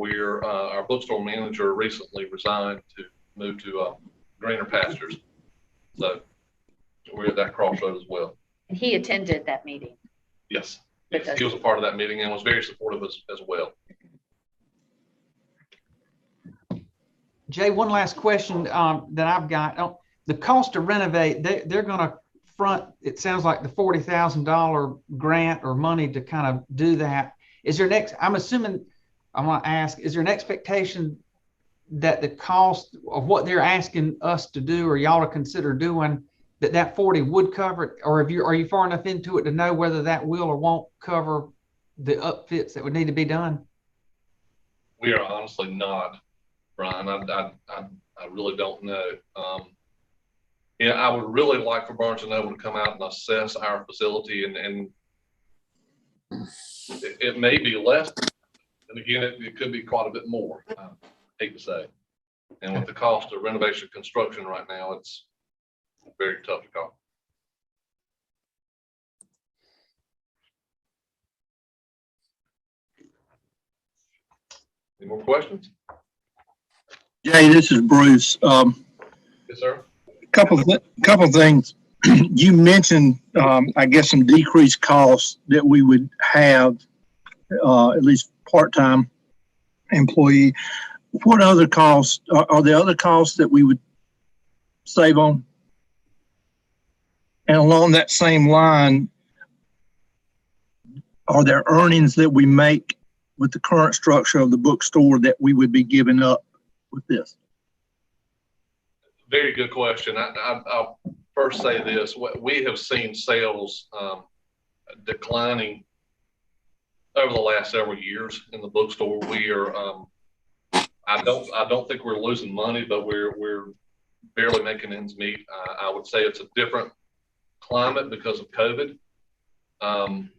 Our bookstore manager recently resigned to move to greener pastures. So we're at that crossroad as well. And he attended that meeting. Yes. Yes, he was a part of that meeting and was very supportive as well. Jay, one last question that I've got. The cost to renovate, they're going to front, it sounds like the $40,000 grant or money to kind of do that. I'm assuming, I want to ask, is there an expectation that the cost of what they're asking us to do or y'all to consider doing, that 40 would cover it? Or are you far enough into it to know whether that will or won't cover the upfits that would need to be done? We are honestly not, Brian. I really don't know. I would really like for Barnes and Noble to come out and assess our facility, and it may be less, and again, it could be quite a bit more. I hate to say, and with the cost of renovation construction right now, it's very tough to call. Any more questions? Jay, this is Bruce. Yes, sir. Couple of things. You mentioned, I guess, some decreased costs that we would have, at least part-time employee. What other costs are there? Other costs that we would save on? And along that same line, are there earnings that we make with the current structure of the bookstore that we would be giving up with this? Very good question. I'll first say this. We have seen sales declining over the last several years in the bookstore. We are, I don't think we're losing money, but we're barely making ends meet. I would say it's a different climate because of COVID. And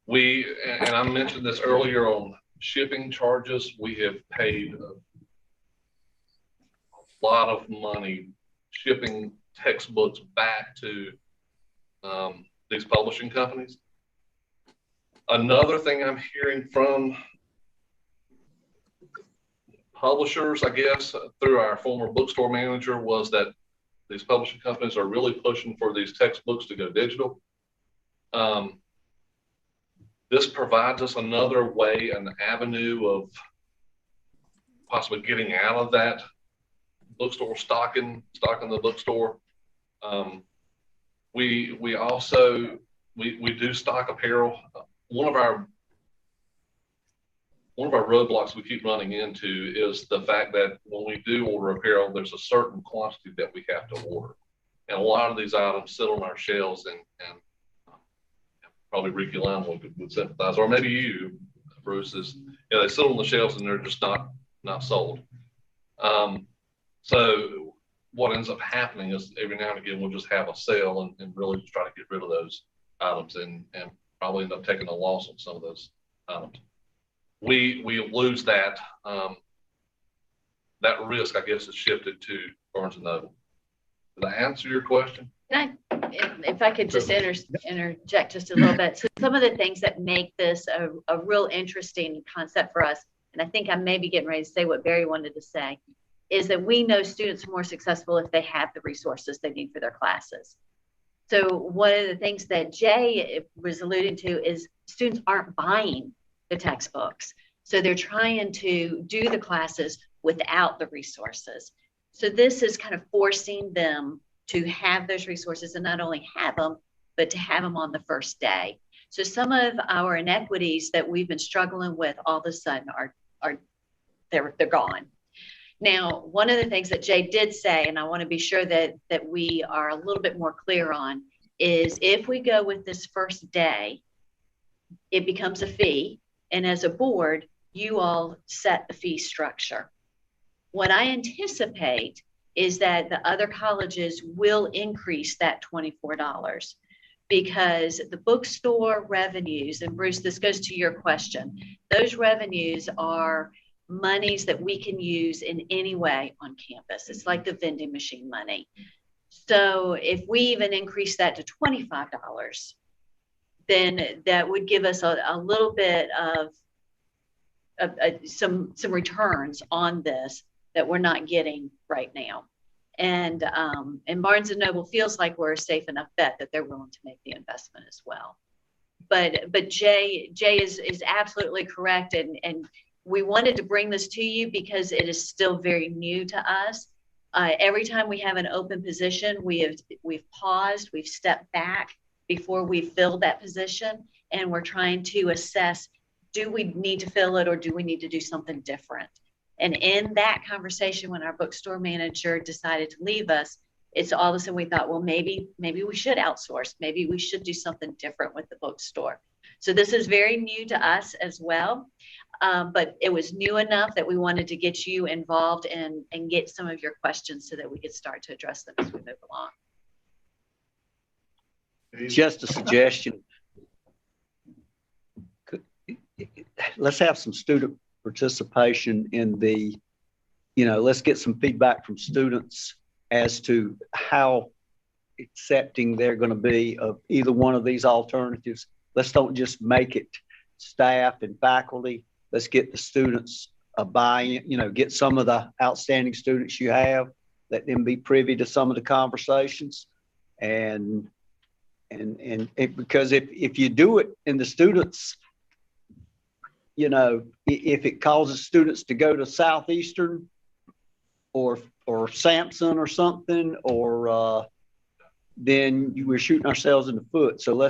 I mentioned this earlier on shipping charges. We have paid a lot of money shipping textbooks back to these publishing companies. Another thing I'm hearing from publishers, I guess, through our former bookstore manager, was that these publishing companies are really pushing for these textbooks to go digital. This provides us another way, an avenue of possibly getting out of that bookstore stocking the bookstore. We also, we do stock apparel. One of our roadblocks we keep running into is the fact that when we do order apparel, there's a certain quantity that we have to order. And a lot of these items sit on our shelves and probably Ricky Lamb would sympathize, or maybe you, Bruce, is, they sit on the shelves and they're just not sold. So what ends up happening is every now and again, we'll just have a sale and really try to get rid of those items and probably end up taking a loss on some of those items. We lose that, that risk, I guess, is shifted to Barnes & Noble. Did I answer your question? If I could just interject just a little bit. So some of the things that make this a real interesting concept for us, and I think I may be getting ready to say what Barry wanted to say, is that we know students are more successful if they have the resources they need for their classes. So one of the things that Jay was alluding to is students aren't buying the textbooks. So they're trying to do the classes without the resources. So this is kind of forcing them to have those resources and not only have them, but to have them on the first day. So some of our inequities that we've been struggling with all of a sudden they're gone. Now, one of the things that Jay did say, and I want to be sure that we are a little bit more clear on, is if we go with this first day, it becomes a fee. And as a board, you all set the fee structure. What I anticipate is that the other colleges will increase that $24 because the bookstore revenues, and Bruce, this goes to your question, those revenues are monies that we can use in any way on campus. It's like the vending machine money. So if we even increase that to $25, then that would give us a little bit of some returns on this that we're not getting right now. And Barnes & Noble feels like we're a safe enough bet that they're willing to make the investment as well. But Jay is absolutely correct. And we wanted to bring this to you because it is still very new to us. Every time we have an open position, we've paused, we've stepped back before we fill that position. And we're trying to assess, do we need to fill it or do we need to do something different? And in that conversation, when our bookstore manager decided to leave us, it's all of a sudden we thought, well, maybe we should outsource. Maybe we should do something different with the bookstore. So this is very new to us as well. But it was new enough that we wanted to get you involved and get some of your questions so that we could start to address them as we move along. Just a suggestion. Let's have some student participation in the, let's get some feedback from students as to how accepting they're going to be of either one of these alternatives. Let's don't just make it staff and faculty. Let's get the students a buy-in, get some of the outstanding students you have, let them be privy to some of the conversations. And because if you do it and the students, if it causes students to go to Southeastern or Sampson or something, or then we're shooting ourselves in the foot. So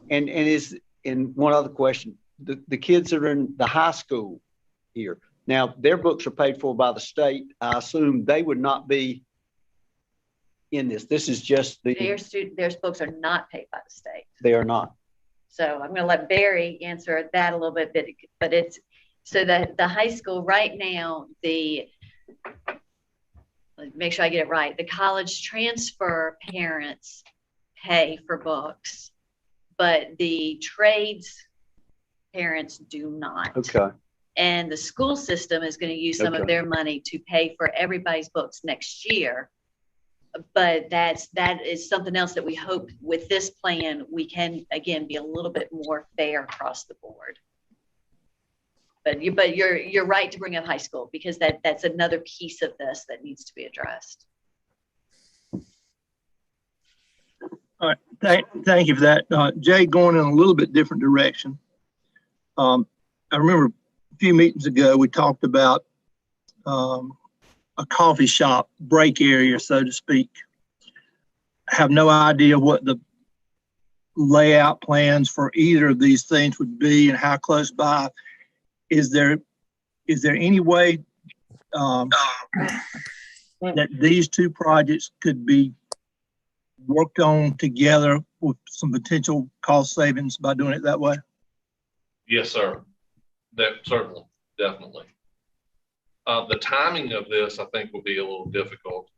and one other question, the kids that are in the high school here, now their books are paid for by the state. I assume they would not be in this. This is just their books are not paid by the state. They are not. So I'm going to let Barry answer that a little bit, but it's so that the high school right now, make sure I get it right. The college transfer parents pay for books, but the trades parents do not. Okay. And the school system is going to use some of their money to pay for everybody's books next year. But that is something else that we hope with this plan, we can, again, be a little bit more fair across the board. But you're right to bring up high school because that's another piece of this that needs to be addressed. All right, thank you for that. Jay, going in a little bit different direction. I remember a few meetings ago, we talked about a coffee shop break area, so to speak. I have no idea what the layout plans for either of these things would be and how close by. Is there any way that these two projects could be worked on together with some potential cost savings by doing it that way? Yes, sir. That certainly, definitely. The timing of this, I think, will be a little difficult,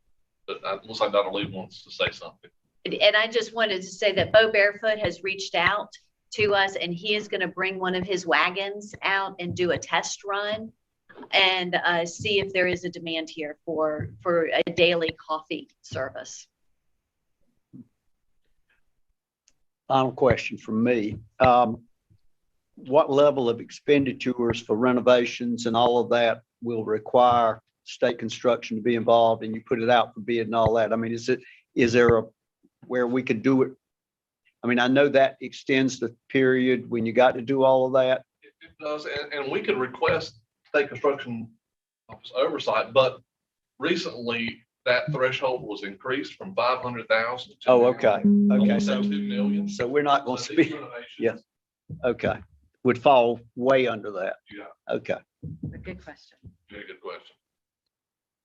but it looks like Dr. Lee wants to say something. And I just wanted to say that Bo Barefoot has reached out to us, and he is going to bring one of his wagons out and do a test run and see if there is a demand here for a daily coffee service. Final question from me. What level of expenditures for renovations and all of that will require state construction to be involved, and you put it out for bid and all that? I mean, is there where we could do it? I mean, I know that extends the period when you got to do all of that. It does, and we could request state construction office oversight, but recently that threshold was increased from 500,000 to Oh, okay. Okay. almost So, 2 million. so we're not going to So these speak. renovations- Yeah. Okay. Would fall way under that. Yeah, Okay. A good question. very good question.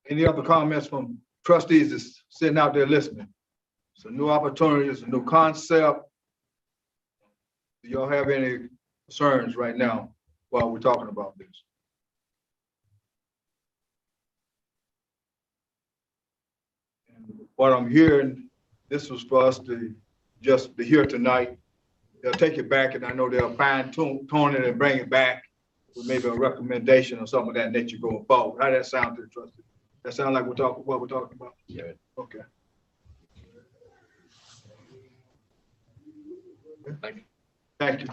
Any other comments from trustees that's sitting out there listening? It's a new opportunity, it's a new concept. Do y'all have any concerns right now while we're talking about this? And what I'm hearing, this was for us to just to hear tonight. They'll take it back, and I know they'll fine tune it and bring it back with maybe a recommendation or something of that nature going forward. How that sound to the trustee? That sound like what we're talking about? Yeah. Okay. Thank you. Thank you.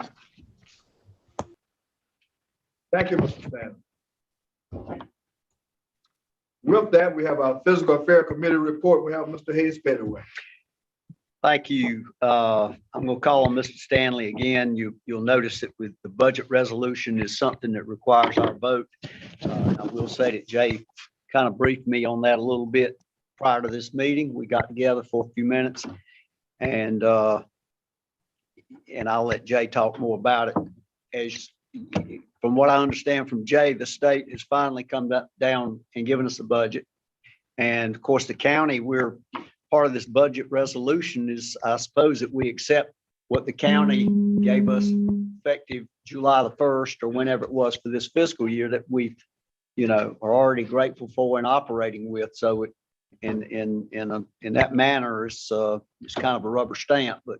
Thank you, Mr. Stanley. With that, we have our Physical Affair Committee report. We have Mr. Hayes Pettaway. Thank you. I'm going to call on Mr. Stanley again. You'll notice that with the budget resolution is something that requires our vote. I will say that Jay kind of briefed me on that a little bit prior to this meeting. We got together for a few minutes, and I'll let Jay talk more about it. As from what I understand from Jay, the state has finally come down and given us a budget. And of course, the county, we're part of this budget resolution is, I suppose, that we accept what the county gave us effective July the 1st or whenever it was for this fiscal year that we, are already grateful for and operating with. So it, in that manner, it's kind of a rubber stamp. But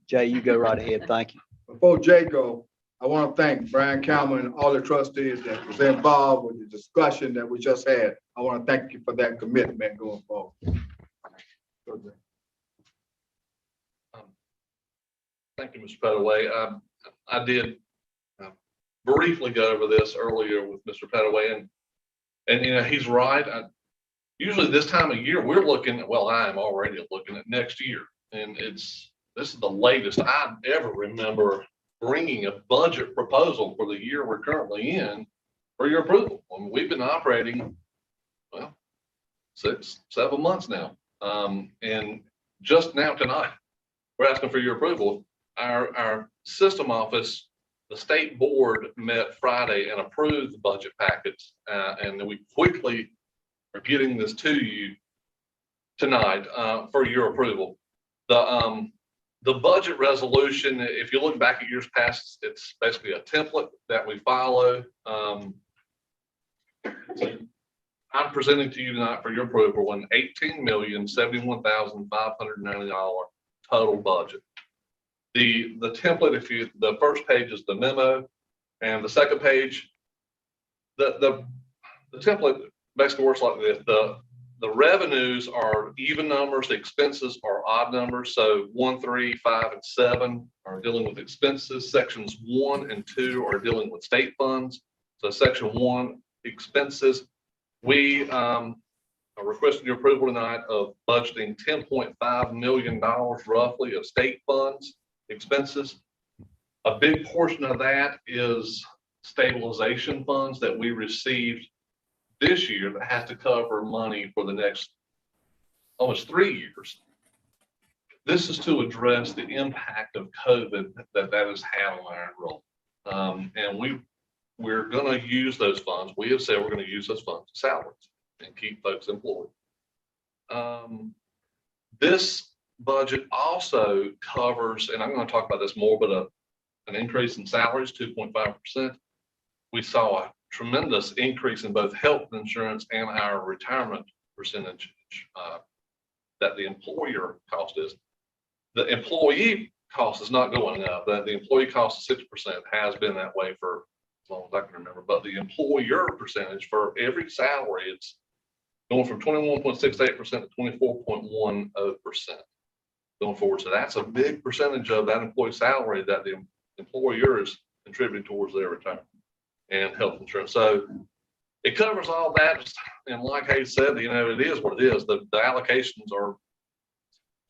Jay, you go right ahead. Thank you. Before Jay go, I want to thank Brian Calmer and all the trustees that was involved with the discussion that we just had. I want to thank you for that commitment going forward. Thank you, Mr. Pettaway. I did briefly go over this earlier with Mr. Pettaway, and he's right. Usually this time of year, we're looking at, well, I am already looking at next year, and this is the latest I ever remember bringing a budget proposal for the year we're currently in for your approval. I mean, we've been operating, well, 6-7 months now. And just now tonight, we're asking for your approval. Our system office, the state board met Friday and approved the budget packets. And we quickly are getting this to you tonight for your approval. The budget resolution, if you look back at years past, it's basically a template that we follow. I'm presenting to you tonight for your approval an $18,071,590 total budget. The template, the first page is the memo, and the second page, the template basically works like this. The revenues are even numbers, the expenses are odd numbers. So 1, 3, 5, and 7 are dealing with expenses. Sections 1 and 2 are dealing with state funds. So section 1, expenses. We are requesting your approval tonight of budgeting $10.5 million roughly of state funds expenses. A big portion of that is stabilization funds that we received this year that has to cover money for the next almost 3 years. This is to address the impact of COVID that has had on our enrollment. And we're going to use those funds. We have said we're going to use those funds to salaries and keep folks employed. This budget also covers, and I'm going to talk about this more, but an increase in salaries, 2.5%. We saw a tremendous increase in both health insurance and our retirement percentage that the employer cost is. The employee cost is not going up. The employee cost of 6% has been that way for as long as I can remember, but the employer percentage for every salary, it's going from 21.68% to 24.10% going forward. So that's a big percentage of that employee salary that the employer is contributing towards their retirement and health insurance. So it covers all that. And like Hayes said, you know, it is what it is. The allocations are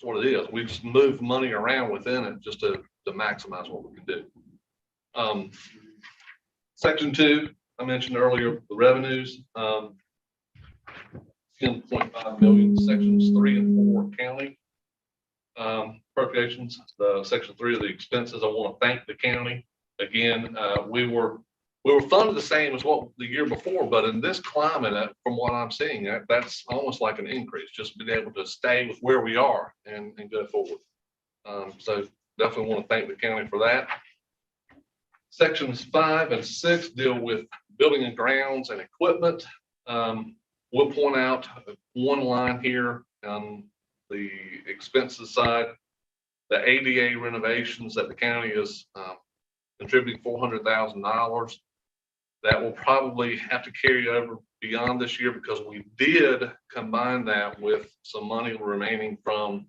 what it is. We just move money around within it just to maximize what we can do. Section 2, I mentioned earlier, the revenues, 10.5 million, sections 3 and 4 county appropriations. The section 3 of the expenses, I want to thank the county. Again, we were funded the same as what the year before, but in this climate, from what I'm seeing, that's almost like an increase, just being able to stay with where we are and go forward. So definitely want to thank the county for that. Sections 5 and 6 deal with building and grounds and equipment. We'll point out one line here on the expenses side, the ADA renovations that the county is contributing $400,000. That will probably have to carry over beyond this year because we did combine that with some money remaining from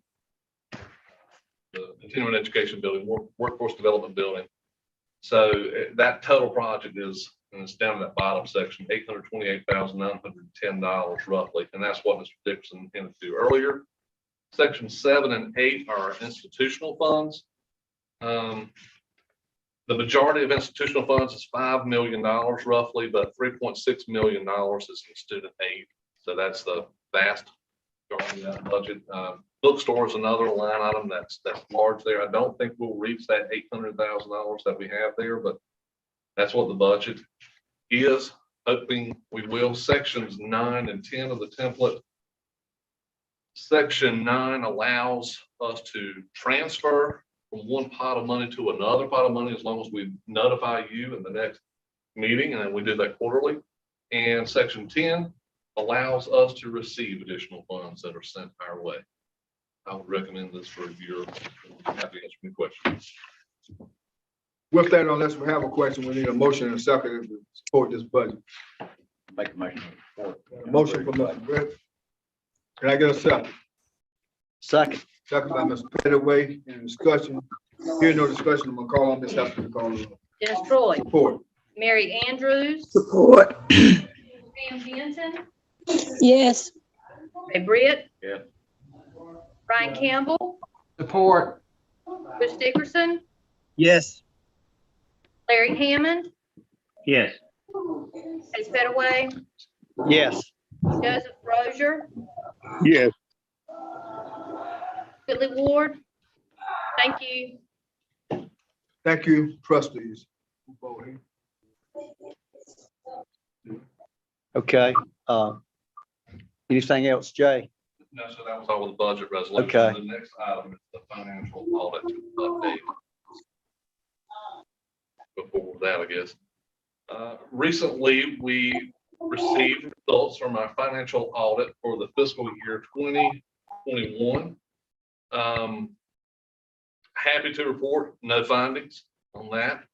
the continuing education building, workforce development building. So that total project is, and it's down in that bottom section, $828,910 roughly. And that's what Mr. Dixon intended to do earlier. Section 7 and 8 are institutional funds. The majority of institutional funds is $5 million roughly, but $3.6 million is in student aid. So that's the vast majority of that budget. Bookstore is another line item that's large there. I don't think we'll reach that $800,000 that we have there, but that's what the budget is. Hoping we will. Sections 9 and 10 of the template. Section 9 allows us to transfer from one pot of money to another pot of money as long as we notify you in the next meeting, and then we do that quarterly. And section 10 allows us to receive additional funds that are sent our way. I would recommend this for your happy to answer any questions. With that, unless we have a question, we need a motion and a second to support this budget. Make a motion. Motion from Mr. Brett. Can I get a second? Second. Second by Mr. Pettaway. Any discussion? Hearing no discussion, I'm gonna call on Ms. Hester to call it. Dennis Troy, Support. Mary Andrews, Support. Pam Hinton, Yes. Ray Britt. Yeah. Brian Campbell, Support. Chris Dickerson, Yes. Larry Hammond, Yes. Hayes Pettaway, Yes. Joseph Rozier, Yes. Whitley Ward. Thank you. Thank you, trustees. Okay. Anything else, Jay? No, so that was all with the budget resolution. Okay. The next item is the financial audit update. Before that, I guess. Recently, we received results from our financial audit for the fiscal year 2021. Happy to report no findings on that.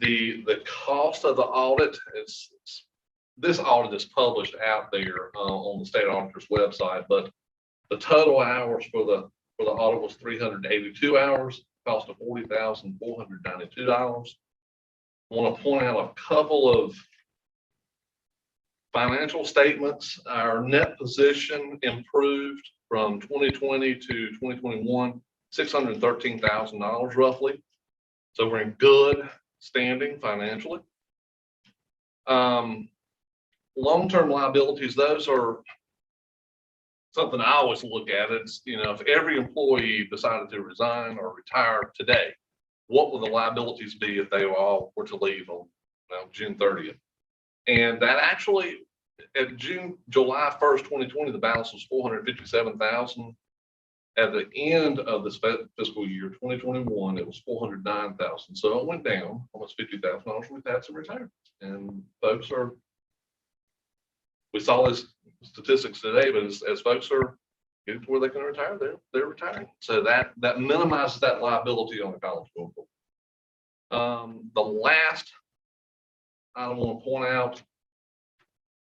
The cost of the audit is, this audit is published out there on the state auditor's website, but the total hours for the audit was 382 hours, cost of $40,492. I want to point out a couple of financial statements. Our net position improved from 2020 to 2021, $613,000 roughly. So we're in good standing financially. long-term liabilities, those are something I always look at. It's, you know, if every employee decided to resign or retire today, what would the liabilities be if they all were to leave on, you know, June 30th? And that actually, at July 1st, 2020, the balance was 457,000. At the end of this fiscal year, 2021, it was 409,000. So it went down almost $50,000. We've had some retirements, and folks are. We saw this statistics today, but as folks are getting to where they can retire, they're retiring. So that minimizes that liability on the college going forward. The last I want to point out,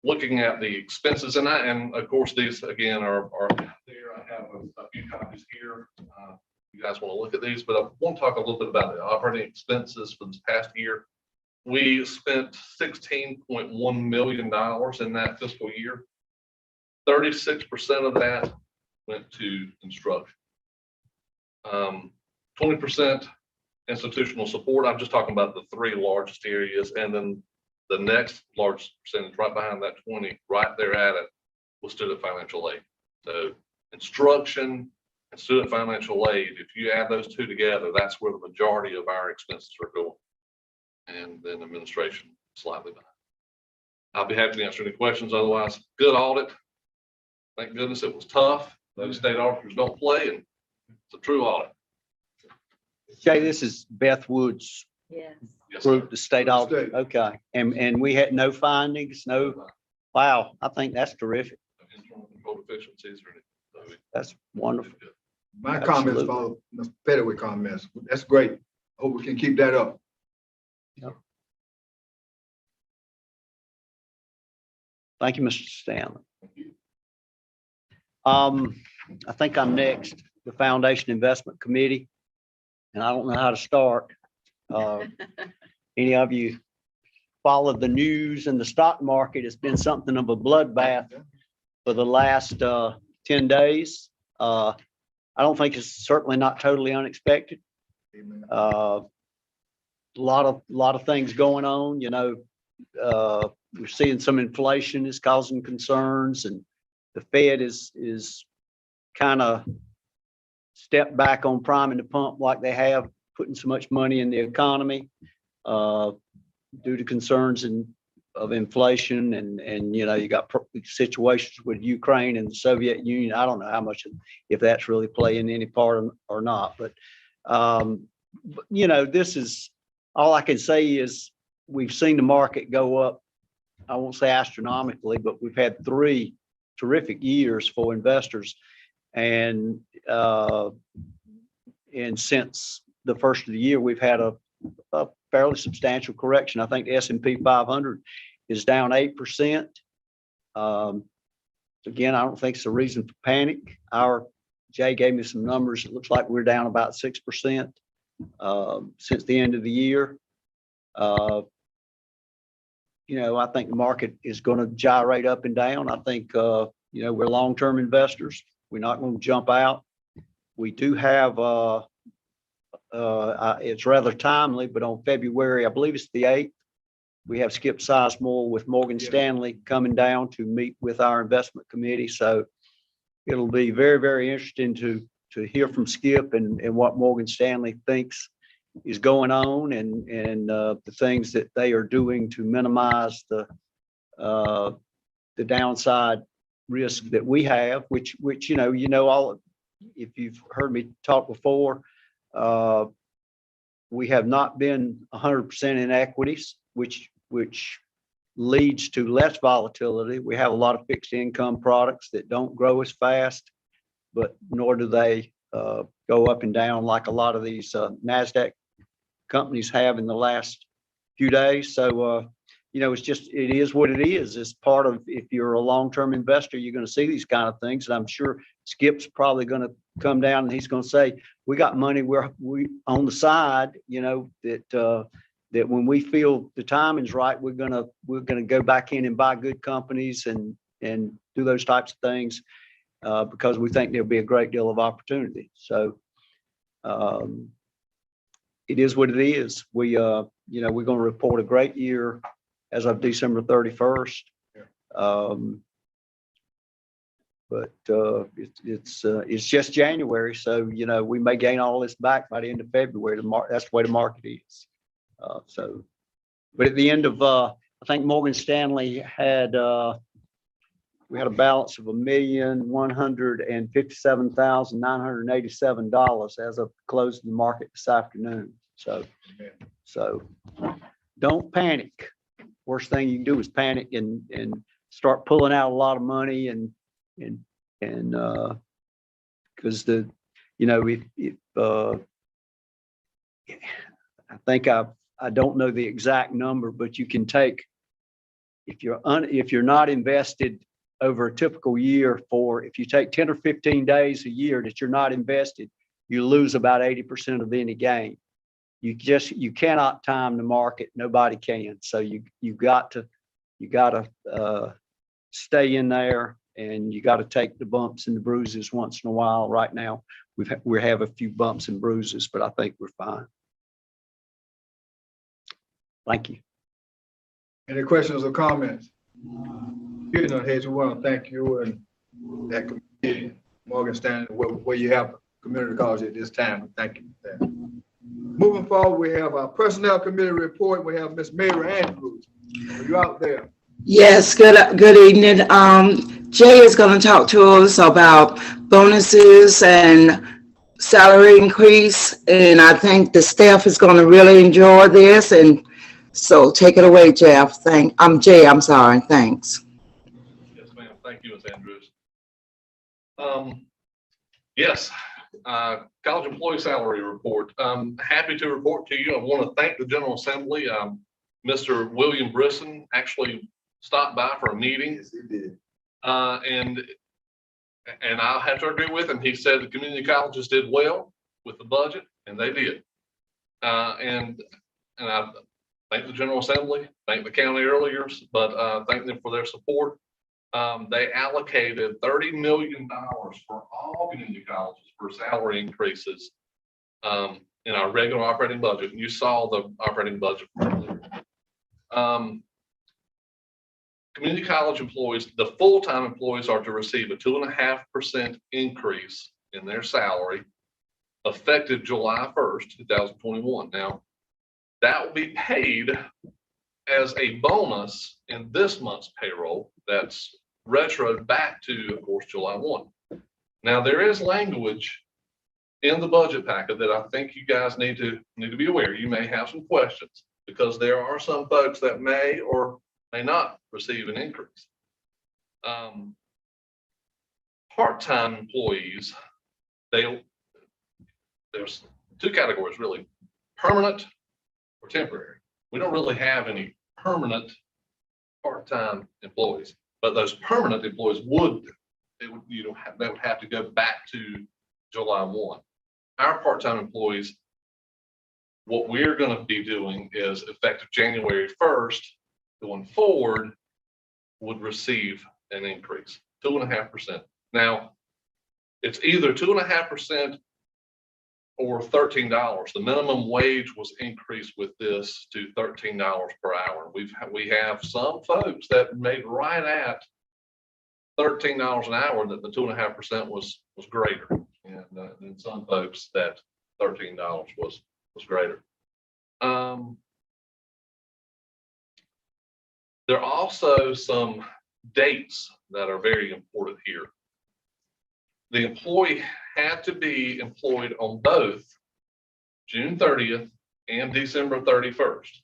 looking at the expenses, and of course these again are there. I have a few copies here. You guys want to look at these, but I want to talk a little bit about the operating expenses for this past year. We spent $16.1 million in that fiscal year. 36% of that went to construction. 20% institutional support. I'm just talking about the three largest areas, and then the next largest percentage right behind that 20, right there at it, was student financial aid. So instruction and student financial aid, if you add those two together, that's where the majority of our expenses are going. And then administration slightly behind. I'll be happy to answer any questions. Otherwise, good audit. Thank goodness it was tough. Those state auditors don't play, and it's a true audit. Jay, this is Beth Woods Yes. Yes, sir. group, the state audit. Okay. And we had no findings, no, wow, I think that's terrific. Internal control deficiencies or anything. So That's wonderful. My comments Absolutely. follow Mr. Pettigrew comments. That's great. Hope we can keep that up. Thank you, Mr. Stanley. I think I'm next, the Foundation Investment Committee, and I don't know how to start. Any of you followed the news and the stock market? It's been something of a bloodbath for the last 10 days. I don't think it's certainly not totally unexpected. A lot of things going on, you know. We're seeing some inflation is causing concerns, and the Fed is kind of stepped back on priming the pump like they have, putting so much money in the economy due to concerns of inflation, and you know, you got situations with Ukraine and the Soviet Union. I don't know how much, if that's really playing any part or not, but you know, this is all I can say is we've seen the market go up. I won't say astronomically, but we've had 3 terrific years for investors, and since the first of the year, we've had a fairly substantial correction. I think the S&P 500 is down 8%. Again, I don't think it's a reason for panic. Jay gave me some numbers. It looks like we're down about 6% since the end of the year. You know, I think the market is going to gyrate up and down. I think, you know, we're long-term investors. We're not going to jump out. We do have, it's rather timely, but on February, I believe it's the 8th, we have Skip Sizemore with Morgan Stanley coming down to meet with our investment committee. So it'll be very, very interesting to hear from Skip and what Morgan Stanley thinks is going on, and the things that they are doing to minimize the downside risk that we have, which you know all, if you've heard me talk before, we have not been 100% in equities, which leads to less volatility. We have a lot of fixed income products that don't grow as fast, but nor do they go up and down like a lot of these NASDAQ companies have in the last few days. So, you know, it is what it is. It's part of, if you're a long-term investor, you're going to see these kind of things. And I'm sure Skip's probably going to come down and he's going to say, we got money, we on the side, you know, that when we feel the timing's right, we're going to go back in and buy good companies and do those types of things because we think there'll be a great deal of opportunity. So, it is what it is. You know, we're going to report a great year as of December 31st. But it's just January, so, we may gain all this back by the end of February. That's the way the market is. But at the end of, I think Morgan Stanley had, we had a balance of $1,157,987 as of close of the market this afternoon. So don't panic. Worst thing you can do is panic and start pulling out a lot of money and because I think I don't know the exact number, but you can take, if you're not invested over a typical year, if you take 10 or 15 days a year that you're not invested, you lose about 80% of any gain. You cannot time the market. Nobody can. So you got to stay in there, and you got to take the bumps and the bruises once in a while. Right now, we have a few bumps and bruises, but I think we're fine. Thank you. Any questions or comments? Hearing none, Hayes, we want to thank you and that committee, Morgan Stanley, where you have community college at this time. Thank you for that. Moving forward, we have our personnel committee report. We have Ms. Mary Andrews. Are you out there? Yes, good evening. Jay is going to talk to us about bonuses and salary increase, and I think the staff is going to really enjoy this. And so take it away, Jeff. Jay, I'm sorry. Thanks. Yes, ma'am. Thank you, Ms. Andrews. Yes, college employee salary report. Happy to report to you. I want to thank the General Assembly. Mr. William Brisson actually stopped by for a meeting. Yes, he did. And I'll have to agree with him. He said the community colleges did well with the budget, and they did. And I thank the General Assembly, thank the county earlier, but thank them for their support. They allocated $30 million for all community colleges for salary increases in our regular operating budget. And you saw the operating budget earlier. Community college employees, the full-time employees, are to receive a 2.5% increase in their salary effective July 1st, 2021. Now, that will be paid as a bonus in this month's payroll that's retroed back to, of course, July 1. Now, there is language in the budget packet that I think you guys need to be aware. You may have some questions because there are some folks that may or may not receive an increase. Part-time employees, there's two categories really: permanent or temporary. We don't really have any permanent part-time employees, but those permanent employees that would have to go back to July 1. Our part-time employees, what we're going to be doing is effective January 1st going forward, would receive an increase, 2.5%. Now, it's either 2.5% or $13. The minimum wage was increased with this to $13 per hour. We have some folks that made right at $13 an hour that the 2.5% was greater, and some folks that $13 was greater. There are also some dates that are very important here. The employee had to be employed on both June 30th and December 31st.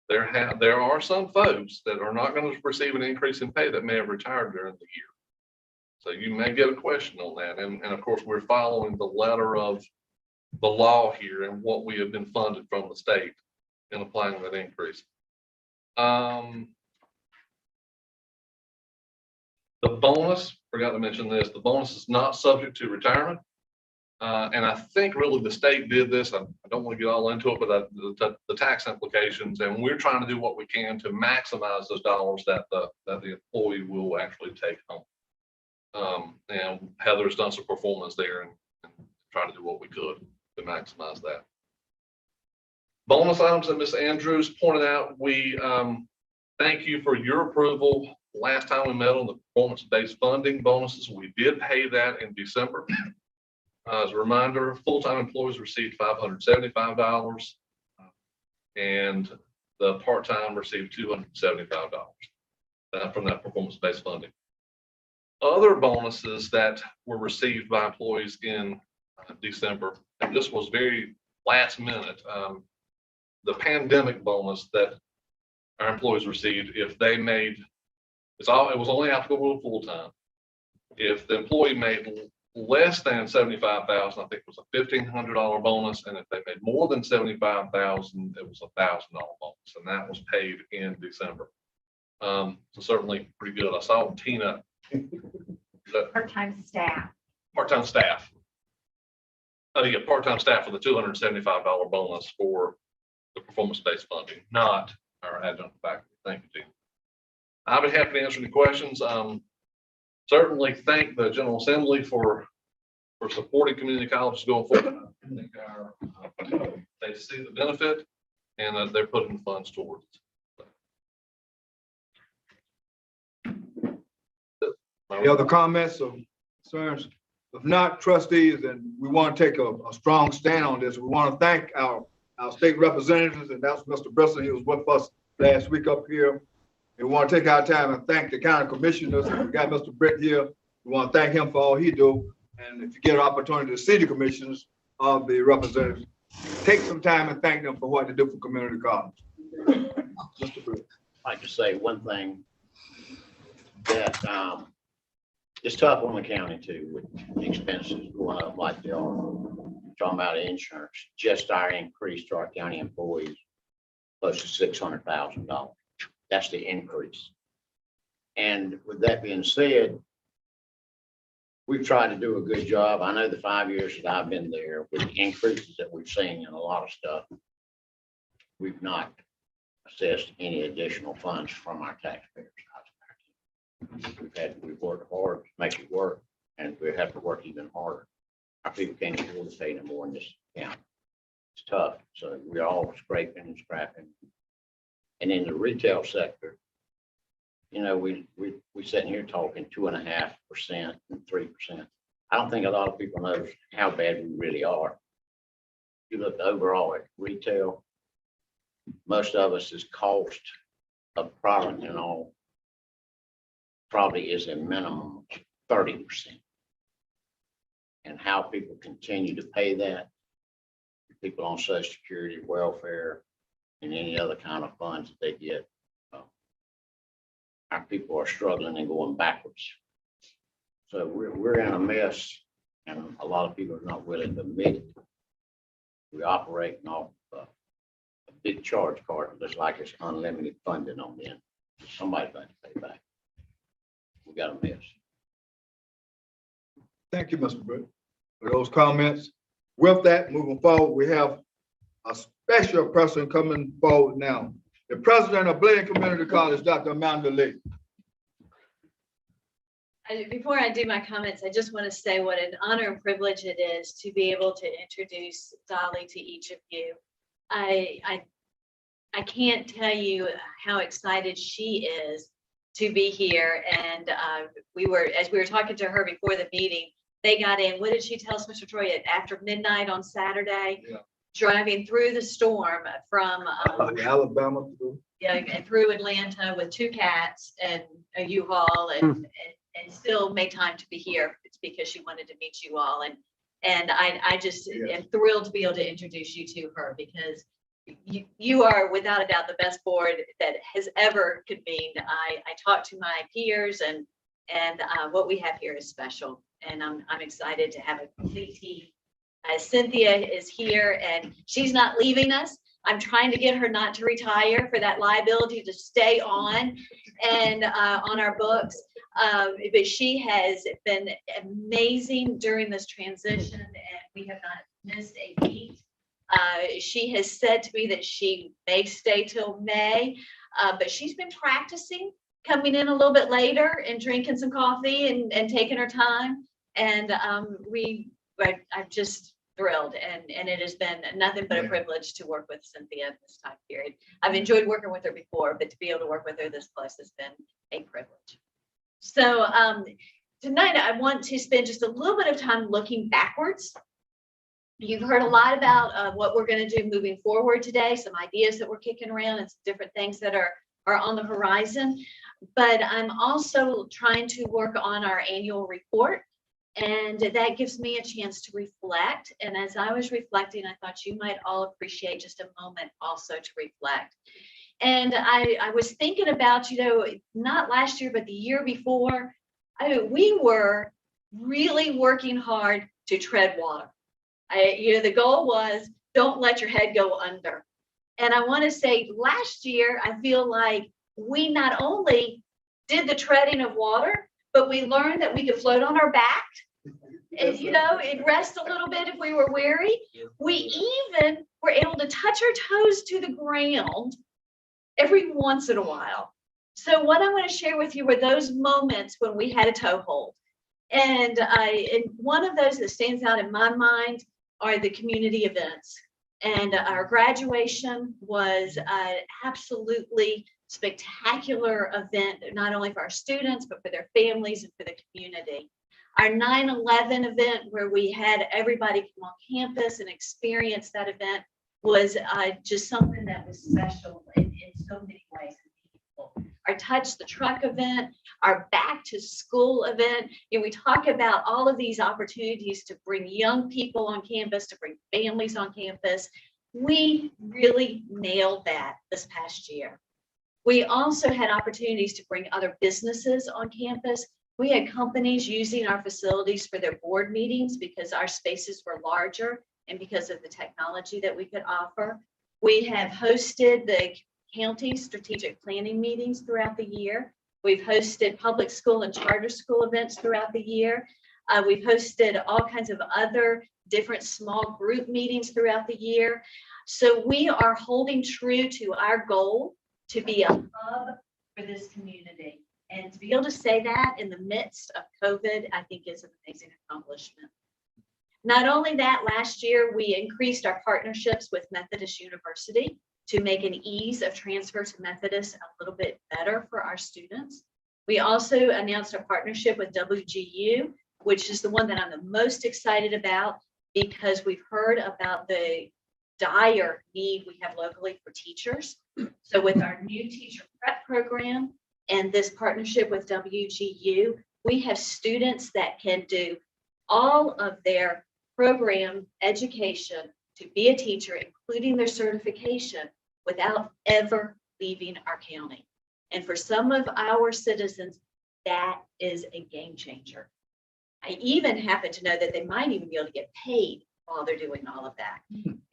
There are some folks that are not going to receive an increase in pay that may have retired during the year. So you may get a question on that. And of course, we're following the letter of the law here and what we have been funded from the state in applying that increase. The bonus, forgot to mention this, the bonus is not subject to retirement. And I think really the state did this. I don't want to get all into it, but the tax implications, and we're trying to do what we can to maximize those dollars that the employee will actually take home. And Heather's done some performance there and trying to do what we could to maximize that. Bonus items that Ms. Andrews pointed out, we thank you for your approval last time we met on the performance-based funding bonuses, we did pay that in December. As a reminder, full-time employees received $575, and the part-time received $275 from that performance-based funding. Other bonuses that were received by employees in December, and this was very last minute, the pandemic bonus that our employees received if they made, it was only applicable to full-time. If the employee made less than 75,000, I think it was a $1,500 bonus, and if they made more than 75,000, it was a $1,000 bonus, and that was paid in December. So certainly pretty good. I saw Tina. Part-time staff. Part-time staff. Yeah, part-time staff with a $275 bonus for the performance-based funding, not our adjunct faculty. Thank you, Tina. I'll be happy to answer any questions. Certainly thank the General Assembly for supporting community colleges going forward. I think they see the benefit and they're putting funds towards it. Any other comments or concerns? If not, trustees, then we want to take a strong stand on this. We want to thank our state representatives, and that's Mr. Brisson. He was with us last week up here. We want to take our time and thank the county commissioners. We got Mr. Britt here. We want to thank him for all he do. And if you get an opportunity to see the commissioners of the representatives, take some time and thank them for what they do for community college. Mr. Britt. I'd like to say one thing that it's tough on the county too, with the expenses going up like they are. Talking about insurance, just our increase to our county employees close to $600,000. That's the increase. And with that being said, we've tried to do a good job. I know the 5 years that I've been there, with the increases that we've seen in a lot of stuff, we've not assessed any additional funds from our taxpayers. We've worked hard to make it work, and we have to work even harder. Our people can't afford to pay no more in this county. It's tough, so we're all scraping and scrapping. And in the retail sector, you know, we sitting here talking 2.5% and 3%. I don't think a lot of people know how bad we really are. If you look overall at retail, most of us is cost of product and all probably is a minimum of 30%. And how people continue to pay that, people on Social Security, welfare, and any other kind of funds that they get, our people are struggling and going backwards. So we're in a mess, and a lot of people are not willing to admit it. We operate off a big charge card. It looks like it's unlimited funding on the end. Somebody's got to pay back. We got a mess. Thank you, Mr. Britt, for those comments. With that, moving forward, we have a special person coming forward now. The president of Bladen Community College, Dr. Amanda Lee. Before I do my comments, I just want to say what an honor and privilege it is to be able to introduce Dolly to each of you. I can't tell you how excited she is to be here. And as we were talking to her before the meeting, they got in, what did she tell us, Mr. Troy, after midnight on Saturday? Yeah. Driving through the storm from Alabama and through Atlanta with 2 cats and a U-Haul and still made time to be here. It's because she wanted to meet you all. And I just am thrilled to be able to introduce you to her, because you are without a doubt the best board that has ever convened. I talk to my peers, and what we have here is special, and I'm excited to have a complete team. Cynthia is here, and she's not leaving us. I'm trying to get her not to retire for that liability to stay on and on our books. But she has been amazing during this transition, and we have not missed a beat. She has said to me that she may stay till May, but she's been practicing coming in a little bit later and drinking some coffee and taking her time. And thrilled, and it has been nothing but a privilege to work with Cynthia at this time period. I've enjoyed working with her before, but to be able to work with her this close has been a privilege. So tonight I want to spend just a little bit of time looking backwards. You've heard a lot about what we're going to do moving forward today, some ideas that we're kicking around and some different things that are on the horizon. But I'm also trying to work on our annual report, and that gives me a chance to reflect. And as I was reflecting, I thought you might all appreciate just a moment also to reflect. And I was thinking about, not last year, but the year before, we were really working hard to tread water. The goal was don't let your head go under. And I want to say last year, I feel like we not only did the treading of water, but we learned that we could float on our back. And, it rest a little bit if we were weary. We even were able to touch our toes to the ground every once in a while. So what I want to share with you were those moments when we had a toehold. And one of those that stands out in my mind are the community events. And our graduation was an absolutely spectacular event, not only for our students, but for their families and for the community. Our 9/11 event, where we had everybody come on campus and experience that event, was just something that was special in so many ways. Our Touch the Truck event, our Back to School event. We talk about all of these opportunities to bring young people on campus, to bring families on campus. We really nailed that this past year. We also had opportunities to bring other businesses on campus. We had companies using our facilities for their board meetings because our spaces were larger and because of the technology that we could offer. We have hosted the county strategic planning meetings throughout the year. We've hosted public school and charter school events throughout the year. We've hosted all kinds of other different small group meetings throughout the year. So we are holding true to our goal to be a hub for this community. And to be able to say that in the midst of COVID, I think is an amazing accomplishment. Not only that, last year, we increased our partnerships with Methodist University to make an ease of transfer to Methodist a little bit better for our students. We also announced a partnership with WGU, which is the one that I'm the most excited about because we've heard about the dire need we have locally for teachers. So with our new teacher prep program and this partnership with WGU, we have students that can do all of their program education to be a teacher, including their certification, without ever leaving our county. And for some of our citizens, that is a game changer. I even happen to know that they might even be able to get paid while they're doing all of that.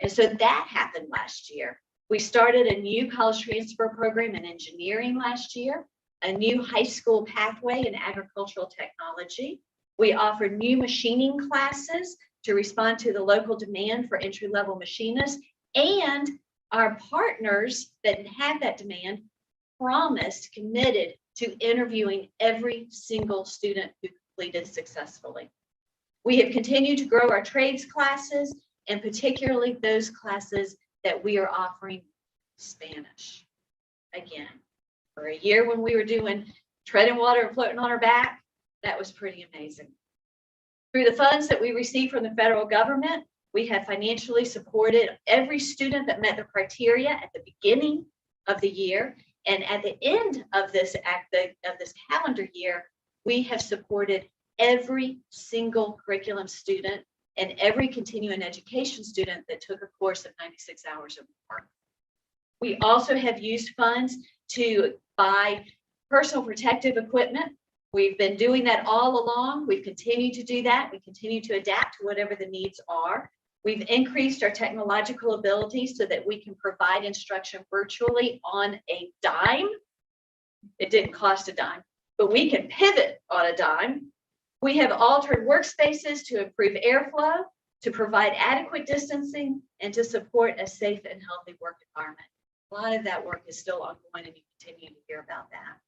And so that happened last year. We started a new college transfer program in engineering last year, a new high school pathway in agricultural technology. We offered new machining classes to respond to the local demand for entry-level machinists, and our partners that had that demand promised, committed to interviewing every single student who completed successfully. We have continued to grow our trades classes, and particularly those classes that we are offering Spanish. Again, for a year when we were doing treading water and floating on our back, that was pretty amazing. Through the funds that we received from the federal government, we have financially supported every student that met the criteria at the beginning of the year. And at the end of this calendar year, we have supported every single curriculum student and every continuing education student that took a course of 96 hours or more. We also have used funds to buy personal protective equipment. We've been doing that all along. We've continued to do that. We continue to adapt to whatever the needs are. We've increased our technological abilities so that we can provide instruction virtually on a dime. It didn't cost a dime, but we can pivot on a dime. We have altered workspaces to improve airflow, to provide adequate distancing, and to support a safe and healthy work environment. A lot of that work is still ongoing, and you continue to hear about that.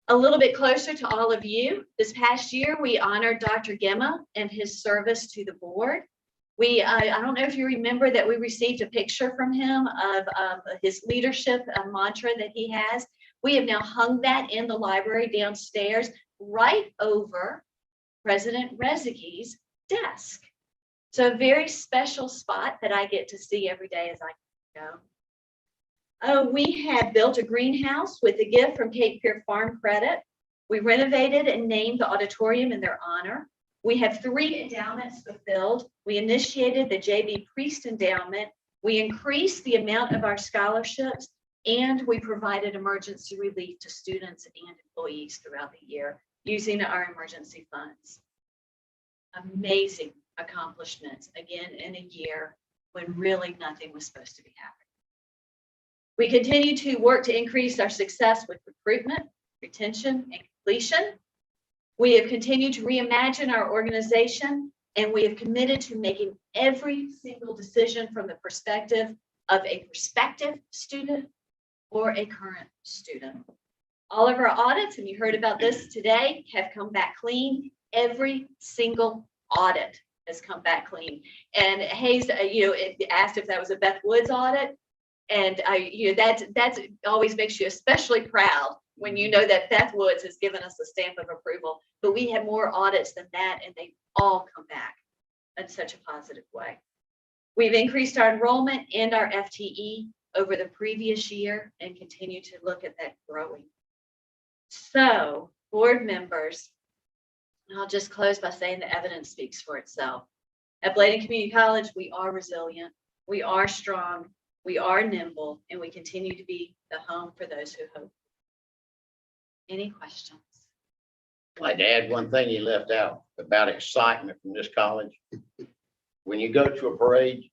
A little bit closer to all of you, this past year, we honored Dr. Gemma and his service to the board. I don't know if you remember that we received a picture from him of his leadership mantra that he has. We have now hung that in the library downstairs, right over President Rezeghi's desk. So a very special spot that I get to see every day as I go. We have built a greenhouse with a gift from Cape Fear Farm Credit. We renovated and named the auditorium in their honor. We have 3 endowments fulfilled. We initiated the J.B. Priest Endowment. We increased the amount of our scholarships, and we provided emergency relief to students and employees throughout the year using our emergency funds. Amazing accomplishments, again, in a year when really nothing was supposed to be happening. We continue to work to increase our success with recruitment, retention, and completion. We have continued to reimagine our organization, and we have committed to making every single decision from the perspective of a prospective student or a current student. All of our audits, and you heard about this today, have come back clean. Every single audit has come back clean. And Hayes, it asked if that was a Beth Woods audit. And that's always makes you especially proud when you know that Beth Woods has given us a stamp of approval. But we have more audits than that, and they all come back in such a positive way. We've increased our enrollment and our FTE over the previous year and continue to look at that growing. So, board members, I'll just close by saying the evidence speaks for itself. At Bladen Community College, we are resilient, we are strong, we are nimble, and we continue to be the home for those who hope. Any questions? I'd like to add one thing you left out about excitement from this college. When you go to a parade,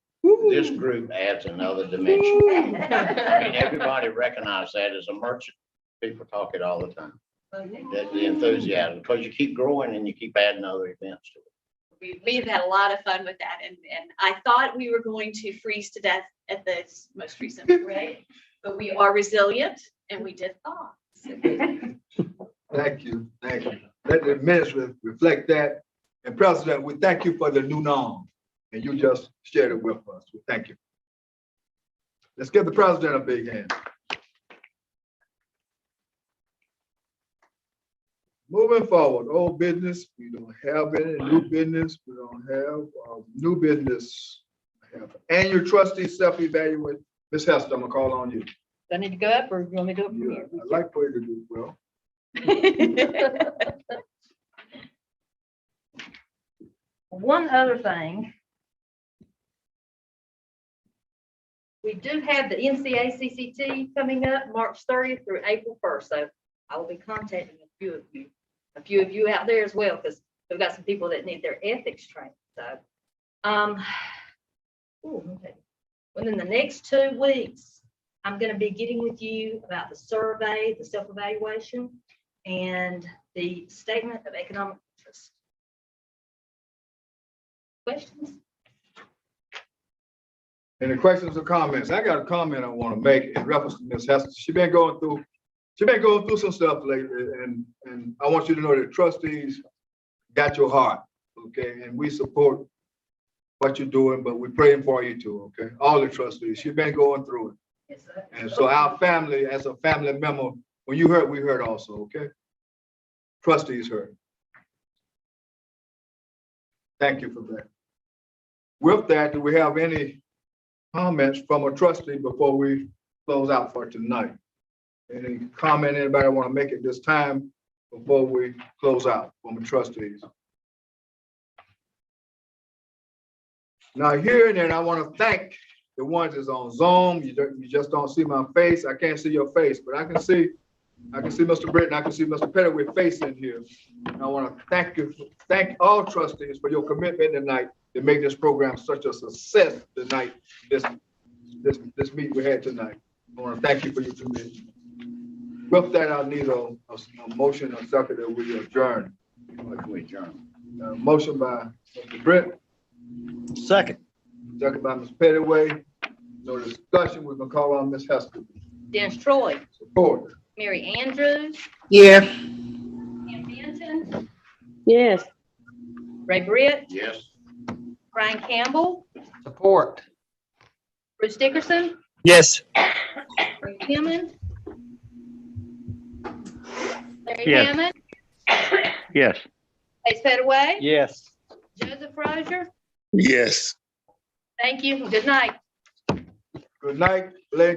this group adds another dimension. I mean, everybody recognizes that as a merchant. People talk it all the time. The enthusiasm, because you keep growing and you keep adding other events to it. We've had a lot of fun with that, and I thought we were going to freeze to death at the most recent parade, but we are resilient and we did thaw. Thank you. Thank you. Let the minutes reflect that. And President, we thank you for the new norm, and you just shared it with us. We thank you. Let's give the president a big hand. Moving forward, old business, we don't have any new business. We don't have new business. I have annual trustee self-evaluate. Ms. Hester, I'm gonna call on you. Do I need to go up or you want me to do it from here? I'd like for you to do well. One other thing. We do have the NCACCT coming up March 30th through April 1st. So I will be contacting a few of you out there as well, because we've got some people that need their ethics training. So, within the next 2 weeks, I'm going to be getting with you about the survey, the self-evaluation, and the statement of economic interest. Questions? Any questions or comments? I got a comment I want to make in reference to Ms. Hester. She's been going through some stuff lately, and I want you to know that trustees got your heart, okay? And we support what you're doing, but we're praying for you too, okay? All the trustees, she's been going through it. Yes, sir. And so our family, as a family member, when you hurt, we hurt also, okay? Trustees hurt. Thank you for that. With that, do we have any comments from a trustee before we close out for tonight? Any comment anybody want to make at this time before we close out from the trustees? Now here and then, I want to thank the ones that's on Zoom. You just don't see my face. I can't see your face, but I can see Mr. Britton, I can see Mr. Pettigrew face in here. And I want to thank all trustees for your commitment tonight to make this program such a success tonight. This meeting we had tonight. I want to thank you for your commitment. With that, I'll need a motion or second that we adjourn. Motion by Mr. Britt. Second. Second by Ms. Pettigrew. No discussion. We're gonna call on Ms. Hester. Dennis Troy. Support. Mary Andrews. Yeah. Ann Benton. Yes. Ray Britt. Yes. Brian Campbell, Support. Bruce Dickerson, Yes. Ray Hammond. Larry Yes. Hammond, Yes. Pace Petaway, Yes. Joseph Rozier. Yes. Thank you. Good night. Good night, Bladen